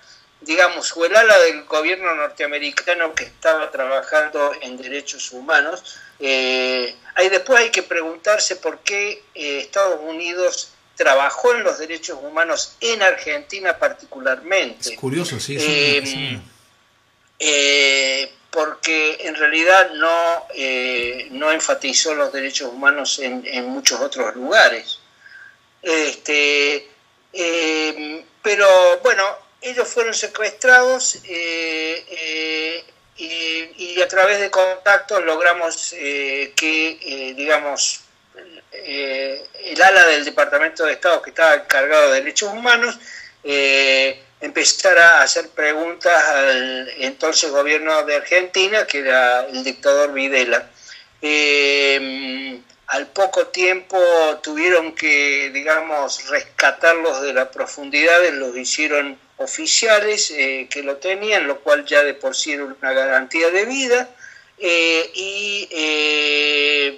del gobierno norteamericano que estaba trabajando en derechos humanos, después hay que preguntarse por qué Estados Unidos trabajó en los derechos humanos en Argentina particularmente. Es curioso, sí. Porque en realidad no enfatizó los derechos humanos en muchos otros lugares. Pero bueno, ellos fueron secuestrados y a través de contactos logramos digamos, el ala del Departamento de Estado que estaba encargado de derechos humanos empezar a hacer preguntas al entonces gobierno de Argentina, que era el dictador Videla. Al poco tiempo tuvieron que, digamos, rescatarlos de las profundidades, los hicieron oficiales que lo tenían, lo cual ya de por sí era una garantía de vida,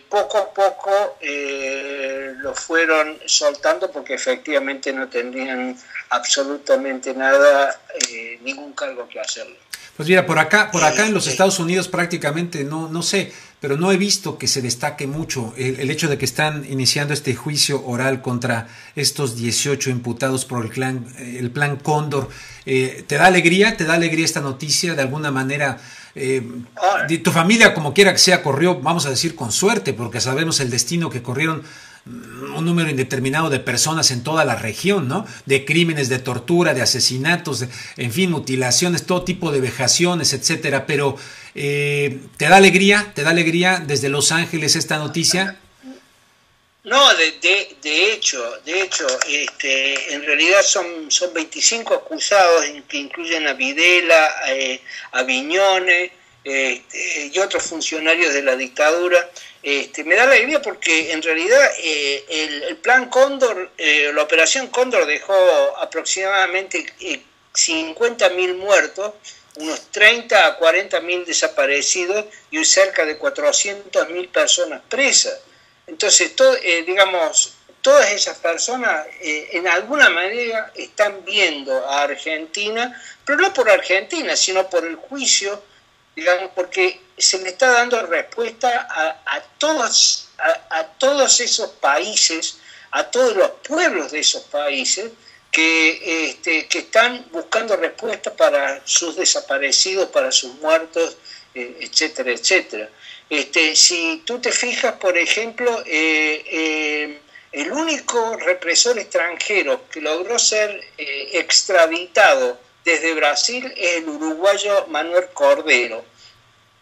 poco a poco lo fueron soltando porque efectivamente no tendrían absolutamente nada, ningún cargo que hacerle. Pues mira, por acá en los Estados Unidos prácticamente no sé, pero no he visto que se destaque mucho el hecho de que están iniciando este juicio oral contra estos 18 imputados por el Plan Cóndor. ¿Te da alegría esta noticia? De alguna manera, tu familia, como quiera que sea, corrió, vamos a decir, con suerte, porque sabemos el destino que corrieron un número indeterminado de personas en toda la región, ¿no? De crímenes, de tortura, de asesinatos, en fin, mutilaciones, todo tipo de vejaciones, etcétera. Pero ¿te da alegría desde Los Ángeles esta noticia? No, de hecho, en realidad son 25 acusados, que incluyen a Videla, a Viñones y otros funcionarios de la dictadura. Me da alegría porque en realidad el Plan Cóndor, la Operación Cóndor dejó aproximadamente 50.000 muertos unos 30 a 40.000 desaparecidos y cerca de 400.000 personas presas. Entonces, todas esas personas en alguna manera están viendo a Argentina, pero no por Argentina, sino por el juicio, digamos, porque se le está dando respuesta a todos esos países, a todos los pueblos de esos países que están buscando respuesta para sus desaparecidos, para sus muertos, etcétera, etcétera. Si tú te fijas, por ejemplo, el único represor extranjero que logró ser extraditado desde Brasil es el uruguayo Manuel Cordero.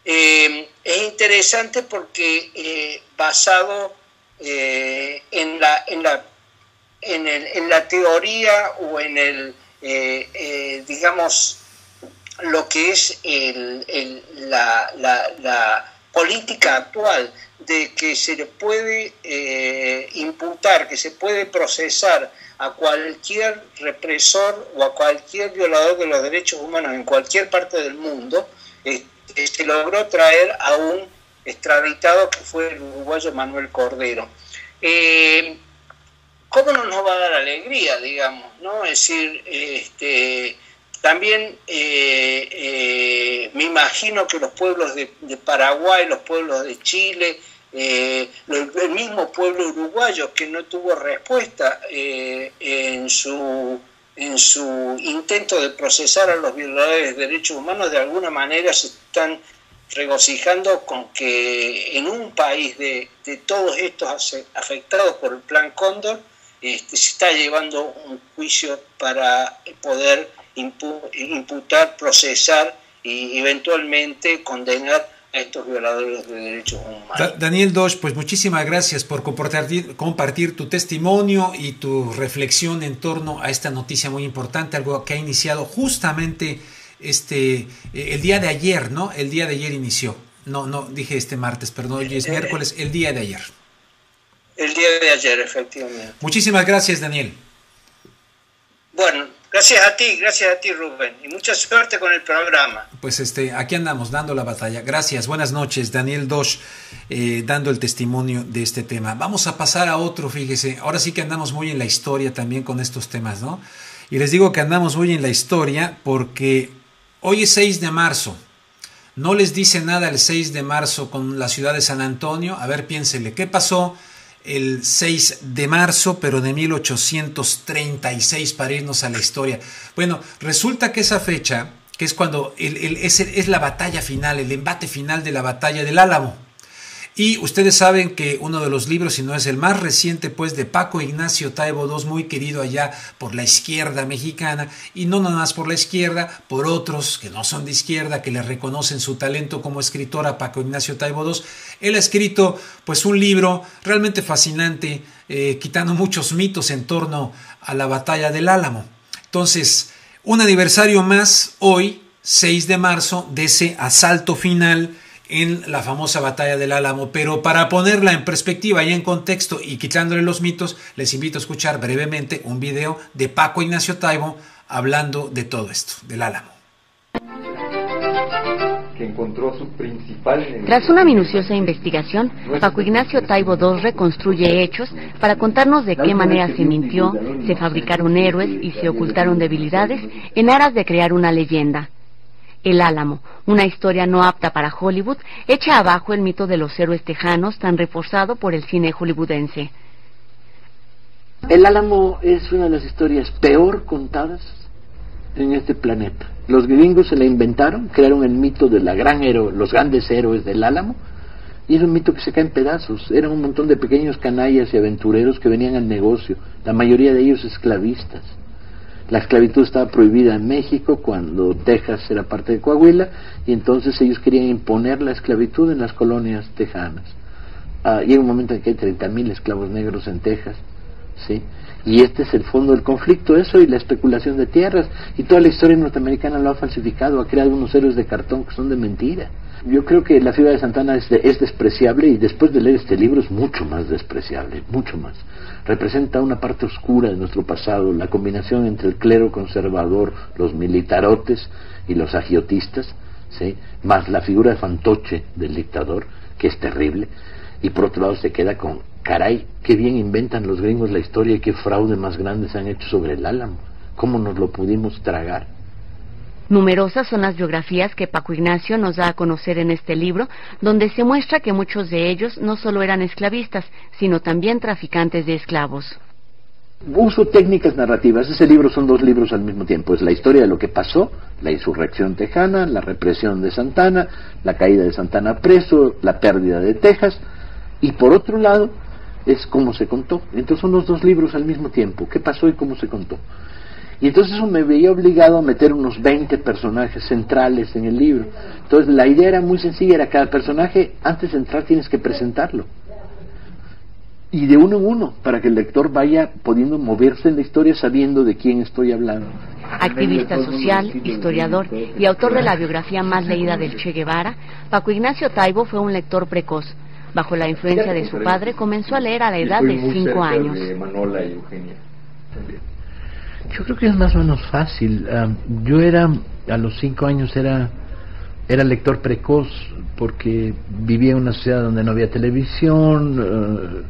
Es interesante porque basado en la teoría o en el digamos lo que es la política actual de que se le puede imputar, que se puede procesar a cualquier represor o a cualquier violador de los derechos humanos en cualquier parte del mundo, se logró traer a un extraditado que fue el uruguayo Manuel Cordero. ¿Cómo no nos va a dar alegría, digamos, ¿no? Es decir, también me imagino que los pueblos de Paraguay, los pueblos de Chile, el mismo pueblo uruguayo que no tuvo respuesta en su intento de procesar a los violadores de derechos humanos, de alguna manera se están regocijando con que en un país de todos estos afectados por el Plan Cóndor se está llevando un juicio para poder imputar, procesar y eventualmente condenar a estos violadores de derechos humanos. Daniel Dosch, pues muchísimas gracias por compartir tu testimonio y tu reflexión en torno a esta noticia muy importante, algo que ha iniciado justamente el día de ayer, ¿no? El día de ayer inició. No, dije este martes, perdón, hoy es miércoles, el día de ayer. El día de ayer, efectivamente. Muchísimas gracias, Daniel. Bueno, gracias a ti, Rubén, y mucha suerte con el programa. Pues aquí andamos dando la batalla. Gracias, buenas noches, Daniel Dosch, dando el testimonio de este tema. Vamos a pasar a otro, fíjese, ahora sí que andamos muy en la historia también con estos temas, ¿no? Y les digo que andamos muy en la historia porque hoy es 6 de marzo. ¿No les dice nada el 6 de marzo con la ciudad de San Antonio? A ver, piénsele, ¿qué pasó el 6 de marzo, pero de 1836, para irnos a la historia? Bueno, resulta que esa fecha, que es cuando es la batalla final, el embate final de la batalla del Álamo. Y ustedes saben que uno de los libros, si no es el más reciente, pues de Paco Ignacio Taibo II, muy querido allá por la izquierda mexicana, y no nada más por la izquierda, por otros que no son de izquierda, que le reconocen su talento como escritor a Paco Ignacio Taibo II. Él ha escrito pues un libro realmente fascinante, quitando muchos mitos en torno a la batalla del Álamo. Entonces, un aniversario más hoy, 6 de marzo, de ese asalto final en la famosa batalla del Álamo, pero para ponerla en perspectiva y en contexto y quitándole los mitos, les invito a escuchar brevemente un video de Paco Ignacio Taibo hablando de todo esto, del Álamo. Que encontró su principal enemigo. Tras una minuciosa investigación, Paco Ignacio Taibo II reconstruye hechos para contarnos de qué manera se mintió, se fabricaron héroes y se ocultaron debilidades en aras de crear una leyenda. El Álamo, una historia no apta para Hollywood, echa abajo el mito de los héroes tejanos tan reforzado por el cine hollywoodense. El Álamo es una de las historias peor contadas en este planeta. Los gringos se la inventaron, crearon el mito de los grandes héroes del Álamo, y es un mito que se cae en pedazos. Eran un montón de pequeños canallas y aventureros que venían al negocio, la mayoría de ellos esclavistas. La esclavitud estaba prohibida en México cuando Texas era parte de Coahuila, y entonces ellos querían imponer la esclavitud en las colonias tejanas. Llega un momento en que hay 30.000 esclavos negros en Texas, ¿sí? Y este es el fondo del conflicto, eso y la especulación de tierras, y toda la historia norteamericana lo ha falsificado, ha creado unos héroes de cartón que son de mentira. Yo creo que la figura de Santana es despreciable, y después de leer este libro es mucho más despreciable, mucho más. Representa una parte oscura de nuestro pasado, la combinación entre el clero conservador, los militarotes y los agiotistas, ¿sí? Más la figura de fantoche del dictador, que es terrible, y por otro lado se queda con, caray, qué bien inventan los gringos la historia y qué fraude más grande se han hecho sobre el Álamo, cómo nos lo pudimos tragar. Numerosas son las biografías que Paco Ignacio nos da a conocer en este libro, donde se muestra que muchos de ellos no solo eran esclavistas, sino también traficantes de esclavos. Uso técnicas narrativas. Ese libro son dos libros al mismo tiempo. Es la historia de lo que pasó, la insurrección tejana, la represión de Santana, la caída de Santana preso, la pérdida de Texas, y por otro lado es cómo se contó. Entonces son los dos libros al mismo tiempo, qué pasó y cómo se contó. Y entonces eso me veía obligado a meter unos 20 personajes centrales en el libro. Entonces la idea era muy sencilla, era cada personaje, antes de entrar tienes que presentarlo. Y de uno en uno, para que el lector vaya pudiendo moverse en la historia sabiendo de quién estoy hablando. Activista social, historiador y autor de la biografía más leída del Che Guevara, Paco Ignacio Taibo fue un lector precoz. Bajo la influencia de su padre, comenzó a leer a la edad de 5 años. Yo creo que es más o menos fácil. Yo a los 5 años era lector precoz porque vivía en una sociedad donde no había televisión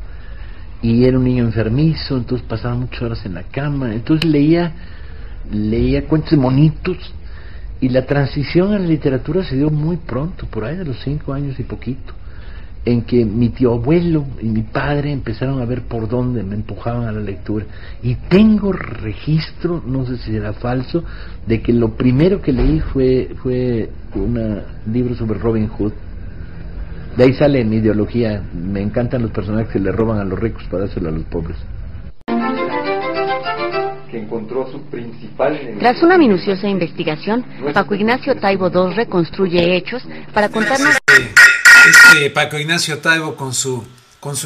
y era un niño enfermizo, entonces pasaba muchas horas en la cama, entonces leía cuentos de monitos, y la transición a la literatura se dio muy pronto, por ahí de los 5 años y poquito, en que mi tío abuelo y mi padre empezaron a ver por dónde me empujaban a la lectura, y tengo registro, no sé si era falso, de que lo primero que leí fue un libro sobre Robin Hood. De ahí sale mi ideología, me encantan los personajes que le roban a los ricos para dárselo a los pobres. Que encontró su principal... Tras una minuciosa investigación, Paco Ignacio Taibo II reconstruye hechos para contarnos... Paco Ignacio Taibo con su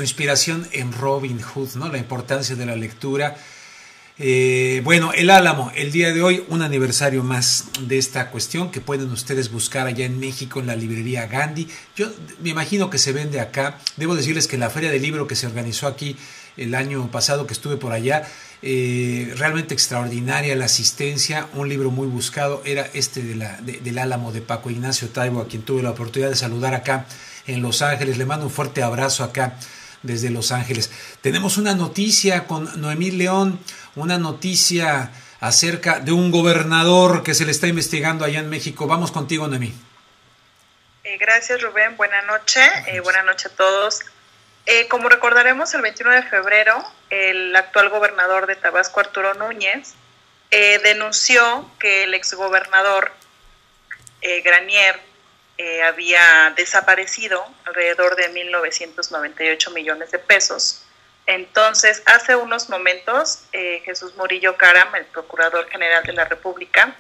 inspiración en Robin Hood, ¿no? La importancia de la lectura. Bueno, el Álamo, el día de hoy, un aniversario más de esta cuestión que pueden ustedes buscar allá en México en la librería Gandhi. Yo me imagino que se vende acá. Debo decirles que la feria del libro que se organizó aquí el año pasado que estuve por allá, realmente extraordinaria la asistencia, un libro muy buscado, era del Álamo de Paco Ignacio Taibo, a quien tuve la oportunidad de saludar acá en Los Ángeles. Le mando un fuerte abrazo acá desde Los Ángeles. Tenemos una noticia con Noemí León, una noticia acerca de un gobernador que se le está investigando allá en México. Vamos contigo, Noemí. Gracias, Rubén. Buenas noches a todos. Como recordaremos, el 21 de febrero, el actual gobernador de Tabasco, Arturo Núñez, denunció que el exgobernador Granier había desaparecido alrededor de 1.998 millones de pesos. Entonces, hace unos momentos, Jesús Murillo Caram, el Procurador General de la República,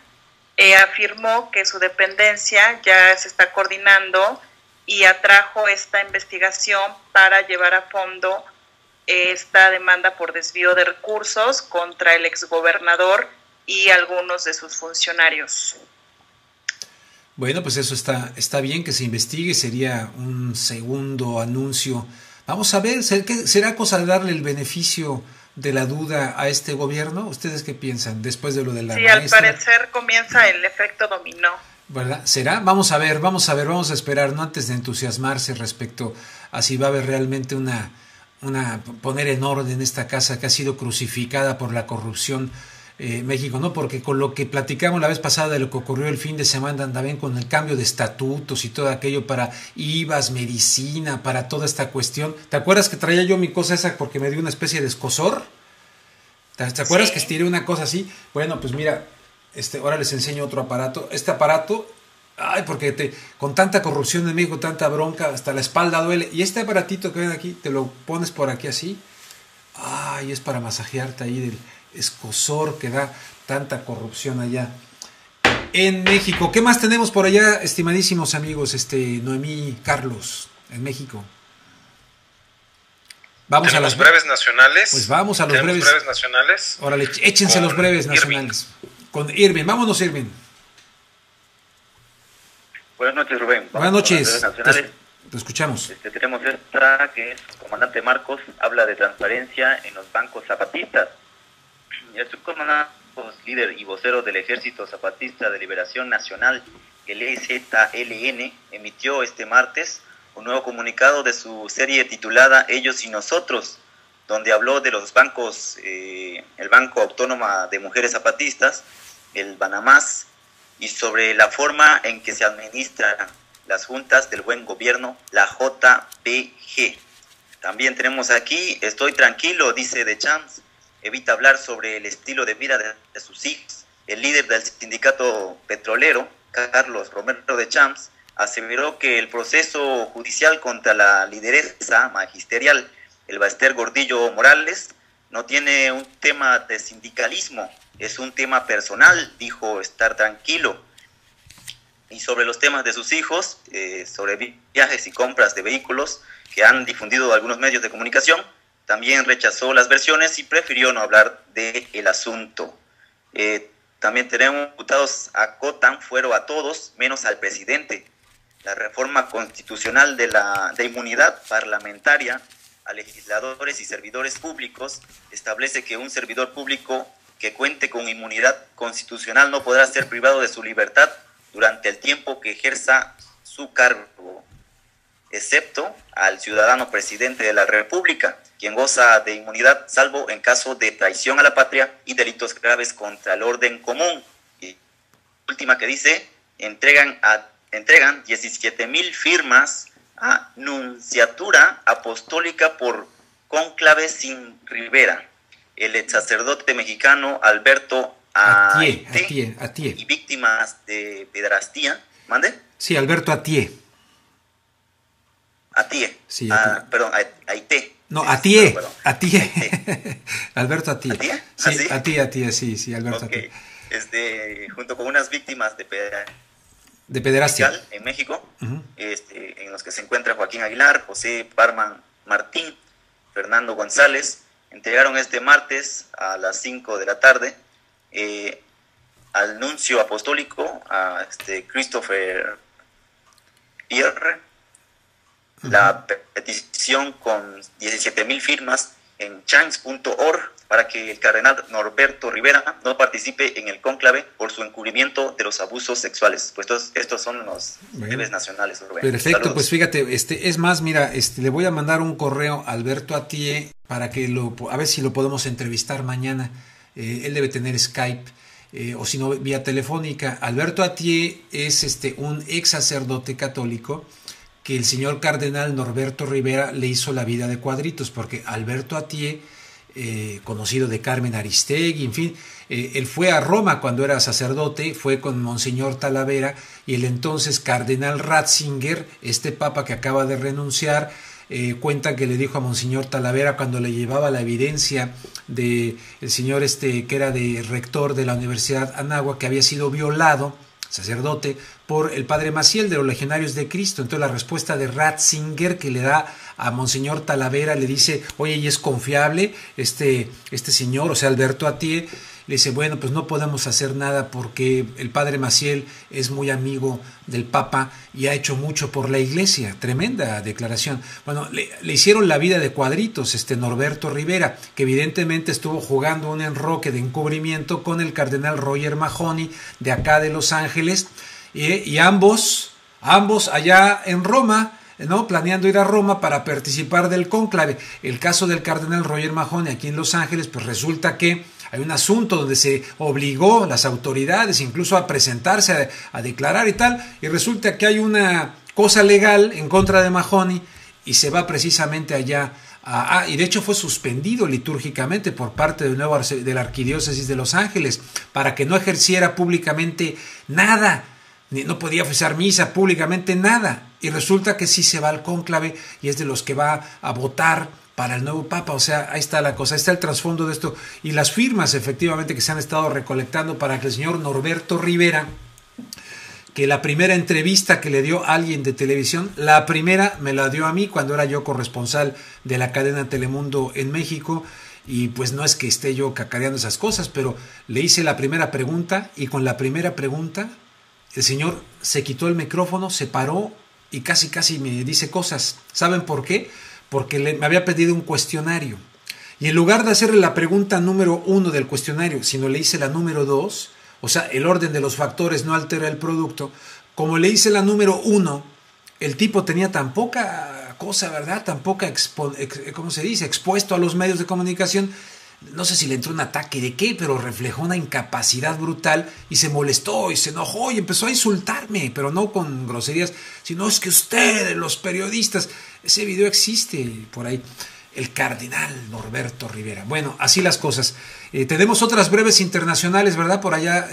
afirmó que su dependencia ya se está coordinando y atrajo esta investigación para llevar a fondo esta demanda por desvío de recursos contra el exgobernador y algunos de sus funcionarios. Bueno, pues eso está bien que se investigue, sería un segundo anuncio. Vamos a ver, ¿será cosa de darle el beneficio de la duda a este gobierno? ¿Ustedes qué piensan después de lo de la maestra? Al parecer comienza el efecto dominó. ¿Verdad? ¿Será? Vamos a vamos a esperar, no antes de entusiasmarse respecto a si va a haber realmente poner en orden esta casa que ha sido crucificada por la corrupción México, ¿no? Porque con lo que platicamos la vez pasada de lo que ocurrió el fin de semana también con el cambio de estatutos y todo aquello para IVAs, medicina, para toda esta cuestión. ¿Te acuerdas que traía yo mi cosa esa porque me dio una especie de escozor? ¿Te acuerdas que estiré una cosa así? Bueno, pues mira, ahora les enseño otro aparato. Este aparato, porque con tanta corrupción en México, tanta bronca, hasta la espalda duele. Y este aparatito que ven aquí, te lo pones por aquí así. Es para masajearte ahí del escozor que da tanta corrupción allá en México. ¿Qué más tenemos por allá, estimadísimos amigos? Noemí, Carlos, en México. Vamos ¿Tenemos a las breves nacionales? Pues vamos a los breves nacionales. Órale, échense los breves Irving nacionales. Con Irving, vámonos Irving. Buenas noches, Rubén. Buenas noches. Te escuchamos. Tenemos esta que es, el comandante Marcos habla de transparencia en los bancos zapatistas. El subcomandante, líder y vocero del Ejército Zapatista de Liberación Nacional, el EZLN, emitió este martes un nuevo comunicado de su serie titulada Ellos y Nosotros, donde habló de los bancos, el Banco Autónoma de Mujeres Zapatistas, el Banamás, y sobre la forma en que se administran las juntas del buen gobierno, la JBG. También tenemos aquí, estoy tranquilo, dice De Champs, evita hablar sobre el estilo de vida de sus hijos. El líder del sindicato petrolero, Carlos Romero De Champs, aseveró que el proceso judicial contra la lideresa magisterial, el Baester Gordillo Morales, no tiene un tema de sindicalismo, es un tema personal, dijo estar tranquilo. Y sobre los temas de sus hijos, sobre viajes y compras de vehículos que han difundido algunos medios de comunicación, también rechazó las versiones y prefirió no hablar del asunto. También tenemos diputados acotan fuero a todos, menos al presidente. La reforma constitucional de inmunidad parlamentaria a legisladores y servidores públicos establece que un servidor público que cuente con inmunidad constitucional no podrá ser privado de su libertad durante el tiempo que ejerza su cargo, excepto al ciudadano presidente de la República, quien goza de inmunidad salvo en caso de traición a la patria y delitos graves contra el orden común. Y última que dice, entregan 17,000 firmas a Nunciatura Apostólica por cónclave sin Rivera. El ex sacerdote mexicano Alberto Atié y víctimas de pedrastía. ¿Mande? Sí, Alberto Atié. Atié. Sí, perdón, Aité. No, sí, Atié. Perdón. Atié. Alberto Atié. ¿Atié? Sí, Atié, sí, Alberto okay. Atié. Junto con unas víctimas de pederastia en México, en los que se encuentra Joaquín Aguilar, José Parman Martín, Fernando González, entregaron este martes a las 5 de la tarde al nuncio apostólico, a Christopher Pierre, la petición con 17,000 firmas en change.org para que el cardenal Norberto Rivera no participe en el cónclave por su encubrimiento de los abusos sexuales. Pues estos son los breves nacionales, Rubén. Perfecto, Saludos. pues fíjate, es más, mira, le voy a mandar un correo a Alberto Atié para que a ver si lo podemos entrevistar mañana. Él debe tener Skype, o si no, vía telefónica. Alberto Atié es un ex sacerdote católico que el señor cardenal Norberto Rivera le hizo la vida de cuadritos, porque Alberto Atié, conocido de Carmen Aristegui, en fin, él fue a Roma cuando era sacerdote, fue con Monseñor Talavera y el entonces cardenal Ratzinger, este papa que acaba de renunciar, cuenta que le dijo a Monseñor Talavera cuando le llevaba la evidencia de el señor que era de rector de la Universidad Anáhuac, que había sido violado, sacerdote, por el padre Maciel de los Legionarios de Cristo. Entonces la respuesta de Ratzinger que le da a Monseñor Talavera, le dice, oye, ¿y es confiable este señor, o sea, Alberto Atié? Le dice, bueno, pues no podemos hacer nada porque el padre Maciel es muy amigo del Papa y ha hecho mucho por la Iglesia. Tremenda declaración. Bueno, le hicieron la vida de cuadritos Norberto Rivera, que evidentemente estuvo jugando un enroque de encubrimiento con el cardenal Roger Mahony de acá de Los Ángeles, y ambos allá en Roma, ¿no? Planeando ir a Roma para participar del cónclave. El caso del cardenal Roger Mahony aquí en Los Ángeles, pues resulta que hay un asunto donde se obligó las autoridades incluso a presentarse a declarar y tal, y resulta que hay una cosa legal en contra de Mahony y se va precisamente allá y de hecho fue suspendido litúrgicamente por parte de la Arquidiócesis de Los Ángeles para que no ejerciera públicamente nada, no podía oficiar misa públicamente, nada, y resulta que sí se va al cónclave y es de los que va a votar para el nuevo Papa. O sea, ahí está la cosa, ahí está el trasfondo de esto y las firmas efectivamente que se han estado recolectando para que el señor Norberto Rivera, que la primera entrevista que le dio alguien de televisión, la primera me la dio a mí cuando era yo corresponsal de la cadena Telemundo en México, y pues no es que esté yo cacareando esas cosas, pero le hice la primera pregunta y con la primera pregunta el señor se quitó el micrófono, se paró y casi me dice cosas. ¿Saben por qué? Porque me había pedido un cuestionario. Y en lugar de hacerle la pregunta número 1 del cuestionario, sino le hice la número 2, o sea, el orden de los factores no altera el producto. Como le hice la número 1, el tipo tenía tan poca cosa, ¿verdad? Tan poca, ¿cómo se dice? Expuesto a los medios de comunicación. No sé si le entró un ataque de qué, pero reflejó una incapacidad brutal y se molestó y se enojó y empezó a insultarme, pero no con groserías, sino es que ustedes, los periodistas, ese video existe por ahí. El cardenal Norberto Rivera. Bueno, así las cosas. Tenemos otras breves internacionales, ¿verdad? Por allá,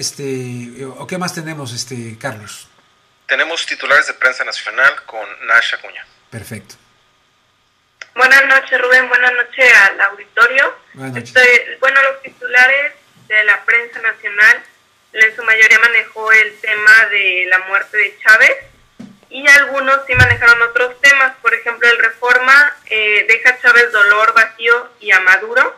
¿o qué más tenemos, Carlos? Tenemos titulares de prensa nacional con Nash Acuña. Perfecto. Buenas noches, Rubén. Buenas noches al auditorio. Buenas noches. Bueno, los titulares de la prensa nacional, en su mayoría manejó el tema de la muerte de Chávez, y algunos sí manejaron otros temas. Por ejemplo, el Reforma deja a Chávez dolor, vacío y a Maduro.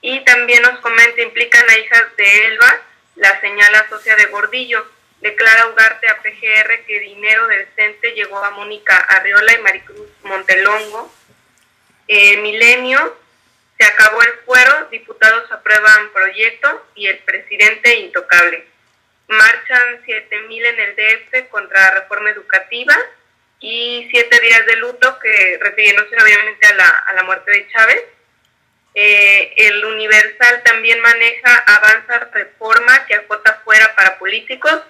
Y también nos comenta, implican a hijas de Elba, la señala socia de Gordillo. Declara Ugarte a PGR que dinero del CENTE llegó a Mónica Arriola y Maricruz Montelongo. Milenio, se acabó el fuero, diputados aprueban proyecto y el presidente intocable. Marchan 7,000 en el DF contra la reforma educativa y 7 días de luto, que refiriéndose obviamente a la muerte de Chávez. El Universal también maneja avanza reforma que acota fuera para políticos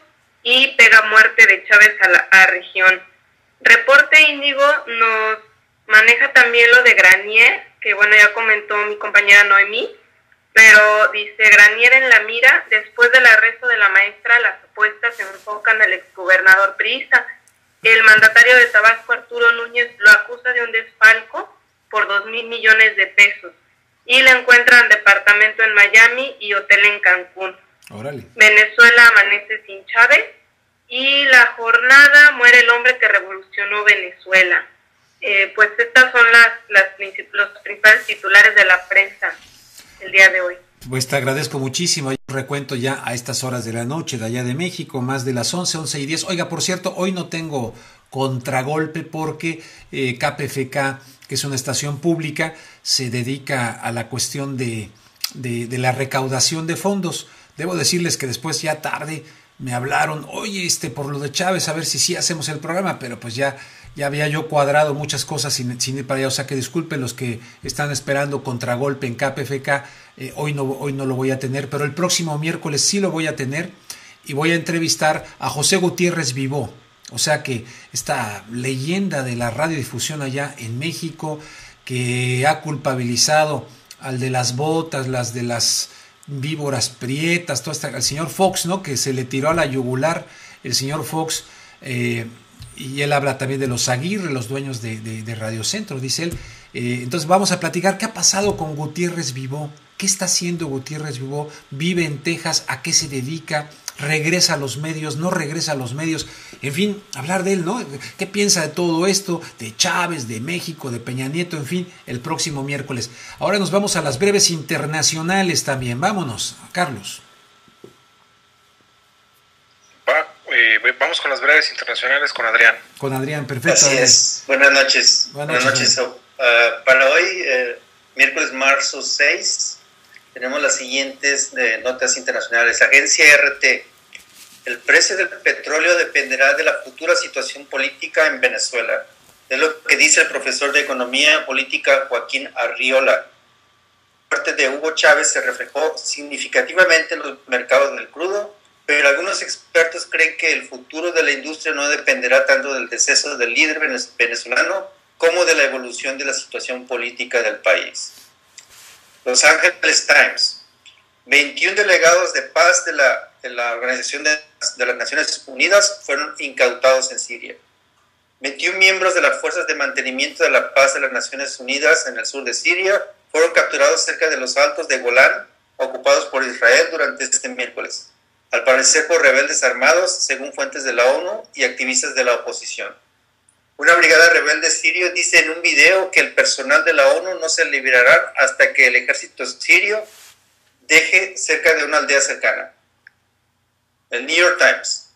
y pega muerte de Chávez a región. Reporte Índigo nos maneja también lo de Granier, que bueno, ya comentó mi compañera Noemí, pero dice Granier en la mira, después del arresto de la maestra, las apuestas se enfocan al exgobernador priista. El mandatario de Tabasco, Arturo Núñez, lo acusa de un desfalco por 2,000 millones de pesos y le encuentran departamento en Miami y hotel en Cancún. Órale. Venezuela amanece sin Chávez y La Jornada, muere el hombre que revolucionó Venezuela. Pues estas son los principales titulares de la prensa el día de hoy. Pues te agradezco muchísimo. Hay un recuento ya a estas horas de la noche de allá de México, más de las 11:10. Oiga, por cierto, hoy no tengo contragolpe porque KPFK, que es una estación pública, se dedica a la cuestión de la recaudación de fondos. Debo decirles que después, ya tarde, me hablaron, oye, por lo de Chávez, a ver si sí hacemos el programa, pero pues ya había yo cuadrado muchas cosas sin ir para allá, o sea que disculpen los que están esperando contragolpe en KPFK, hoy no lo voy a tener, pero el próximo miércoles sí lo voy a tener y voy a entrevistar a José Gutiérrez Vivó, o sea que esta leyenda de la radiodifusión allá en México, que ha culpabilizado al de las botas, las de las víboras prietas, el señor Fox, ¿no? Que se le tiró a la yugular el señor Fox, y él habla también de los Aguirre, los dueños de Radio Centro, dice él. Entonces vamos a platicar qué ha pasado con Gutiérrez Vivó, qué está haciendo Gutiérrez Vivó, vive en Texas, a qué se dedica, regresa a los medios, no regresa a los medios, en fin, hablar de él, ¿no? ¿Qué piensa de todo esto, de Chávez, de México, de Peña Nieto, en fin, el próximo miércoles. Ahora nos vamos a las breves internacionales también, vámonos, Carlos. Vamos con las breves internacionales con Adrián. Con Adrián, perfecto. Así es. Buenas noches. Buenas noches. Para hoy, miércoles marzo 6, tenemos las siguientes notas internacionales. Agencia RT. El precio del petróleo dependerá de la futura situación política en Venezuela. Es lo que dice el profesor de Economía Política Joaquín Arriola. La muerte de Hugo Chávez se reflejó significativamente en los mercados del crudo, pero algunos expertos creen que el futuro de la industria no dependerá tanto del deceso del líder venezolano como de la evolución de la situación política del país. Los Angeles Times. 21 delegados de paz de la Organización de las Naciones Unidas fueron incautados en Siria. 21 miembros de las Fuerzas de Mantenimiento de la Paz de las Naciones Unidas en el sur de Siria fueron capturados cerca de los altos de Golán, ocupados por Israel durante este miércoles. al parecer por rebeldes armados, según fuentes de la ONU y activistas de la oposición. Una brigada rebelde sirio dice en un video que el personal de la ONU no se liberará hasta que el ejército sirio deje cerca de una aldea cercana. El New York Times.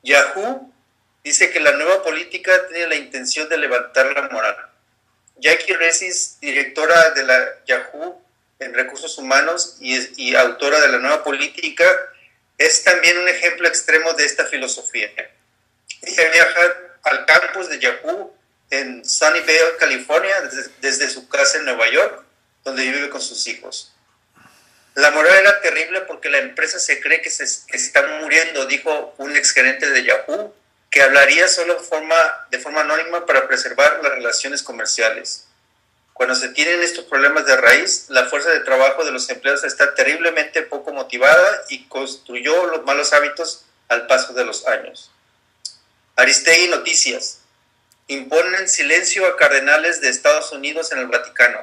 Yahoo dice que la nueva política tiene la intención de levantar la moral. Jackie Resis, directora de la Yahoo en recursos humanos y autora de la nueva política, es también un ejemplo extremo de esta filosofía. Ella viaja al campus de Yahoo en Sunnyvale, California, desde su casa en Nueva York, donde vive con sus hijos. La moral era terrible porque la empresa se cree que se está muriendo, dijo un exgerente de Yahoo, que hablaría solo de forma anónima para preservar las relaciones comerciales. Cuando se tienen estos problemas de raíz, la fuerza de trabajo de los empleados está terriblemente poco motivada y construyó los malos hábitos al paso de los años. Aristegui Noticias. Imponen silencio a cardenales de Estados Unidos en el Vaticano.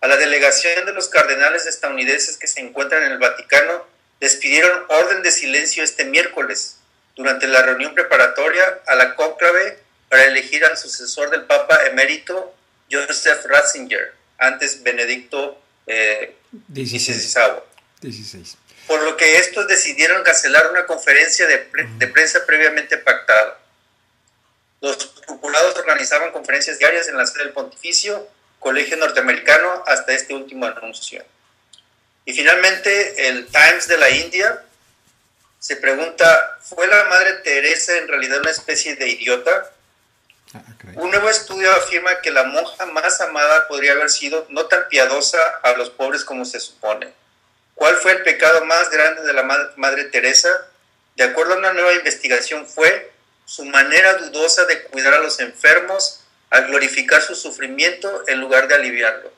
A la delegación de los cardenales estadounidenses que se encuentran en el Vaticano les pidieron orden de silencio este miércoles durante la reunión preparatoria a la cónclave para elegir al sucesor del Papa emérito Joseph Ratzinger, antes Benedicto XVI. Por lo que estos decidieron cancelar una conferencia de prensa previamente pactada. Los cupulados organizaban conferencias diarias en la sede del Pontificio Colegio Norteamericano hasta este último anuncio. Y finalmente el Times de la India se pregunta, ¿fue la Madre Teresa en realidad una especie de idiota? Un nuevo estudio afirma que la monja más amada podría haber sido no tan piadosa a los pobres como se supone. ¿Cuál fue el pecado más grande de la Madre Teresa? De acuerdo a una nueva investigación fue su manera dudosa de cuidar a los enfermos al glorificar su sufrimiento en lugar de aliviarlo.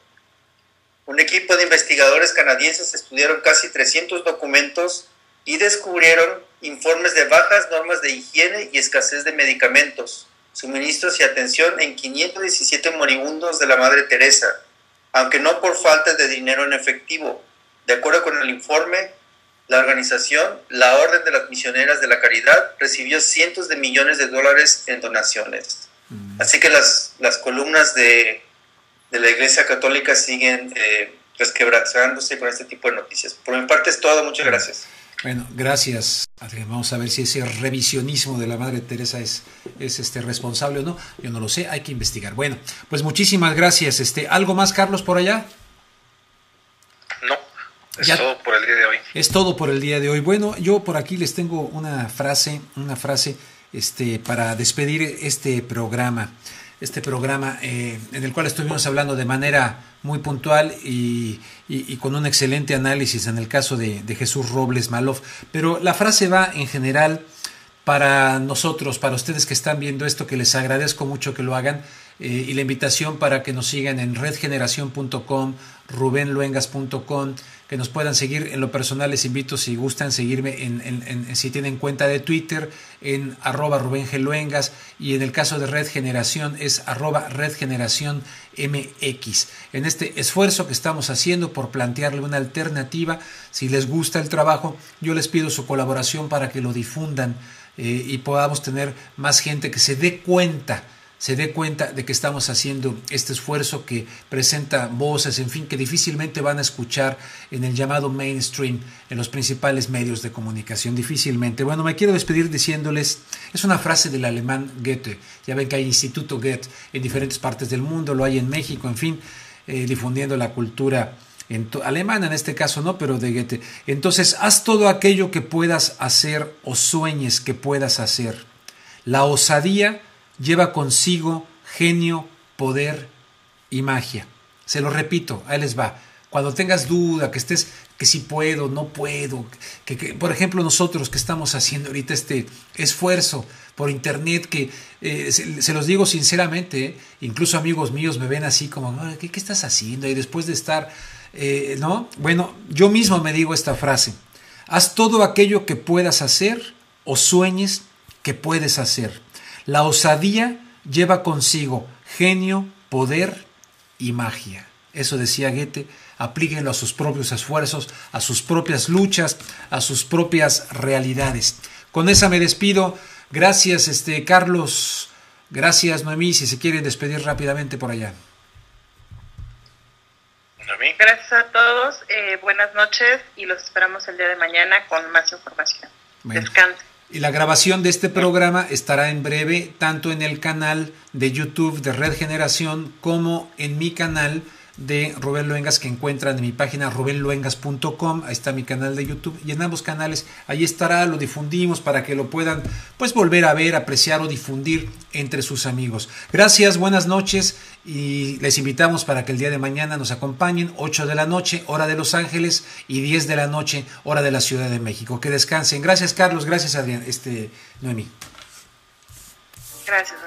Un equipo de investigadores canadienses estudiaron casi 300 documentos y descubrieron informes de bajas normas de higiene y escasez de medicamentos, suministros y atención en 517 moribundos de la Madre Teresa, aunque no por falta de dinero en efectivo. De acuerdo con el informe, la organización, la Orden de las Misioneras de la Caridad, recibió cientos de millones de dólares en donaciones. Así que las columnas de la Iglesia Católica siguen resquebrajándose con este tipo de noticias. Por mi parte es todo, muchas gracias. Bueno, gracias, Adrián. Vamos a ver si ese revisionismo de la Madre Teresa es responsable o no. Yo no lo sé, hay que investigar. Bueno, pues muchísimas gracias. ¿Algo más, Carlos, por allá? No, es todo por el día de hoy. Es todo por el día de hoy. Bueno, yo por aquí les tengo una frase para despedir este programa en el cual estuvimos hablando de manera muy puntual y con un excelente análisis en el caso de Jesús Robles Malof, pero la frase va en general para nosotros, para ustedes que están viendo esto, que les agradezco mucho que lo hagan, y la invitación para que nos sigan en redgeneración.com, rubenluengas.com, que nos puedan seguir. En lo personal les invito, si gustan, seguirme si tienen cuenta de Twitter, en @RubenGLuengas, y en el caso de Red Generación es @RedGeneraciónMX. En este esfuerzo que estamos haciendo por plantearle una alternativa, si les gusta el trabajo, yo les pido su colaboración para que lo difundan y podamos tener más gente que se dé cuenta de que estamos haciendo este esfuerzo, que presenta voces, en fin, que difícilmente van a escuchar en el llamado mainstream, en los principales medios de comunicación, difícilmente. Bueno, me quiero despedir diciéndoles, es una frase del alemán Goethe. Ya ven que hay Instituto Goethe en diferentes partes del mundo, lo hay en México, en fin, difundiendo la cultura alemana en este caso, no, pero de Goethe. Entonces, haz todo aquello que puedas hacer o sueñes que puedas hacer. La osadía lleva consigo genio, poder y magia. Se lo repito, ahí les va. Cuando tengas duda, que si puedo, no puedo, que por ejemplo nosotros que estamos haciendo ahorita este esfuerzo por internet, que se los digo sinceramente, incluso amigos míos me ven así como, ¿qué estás haciendo? Y después de estar, ¿no? Bueno, yo mismo me digo esta frase: haz todo aquello que puedas hacer o sueñes que puedes hacer. La osadía lleva consigo genio, poder y magia. eso decía Goethe, aplíquenlo a sus propios esfuerzos, a sus propias luchas, a sus propias realidades. Con esa me despido. Gracias, Carlos. Gracias, Noemí. Si se quieren despedir rápidamente por allá. Gracias a todos. Buenas noches y los esperamos el día de mañana con más información. Bueno. Descansen. Y la grabación de este programa estará en breve tanto en el canal de YouTube de Red Generación como en mi canal de Rubén Luengas, que encuentran en mi página rubenluengas.com. Ahí está mi canal de YouTube, y en ambos canales ahí estará, lo difundimos para que lo puedan pues volver a ver, apreciar o difundir entre sus amigos. Gracias, buenas noches, y les invitamos para que el día de mañana nos acompañen, 8 de la noche, hora de Los Ángeles, y 10 de la noche, hora de la Ciudad de México. Que descansen. Gracias, Carlos. Gracias, Adrián, Noemí. Gracias.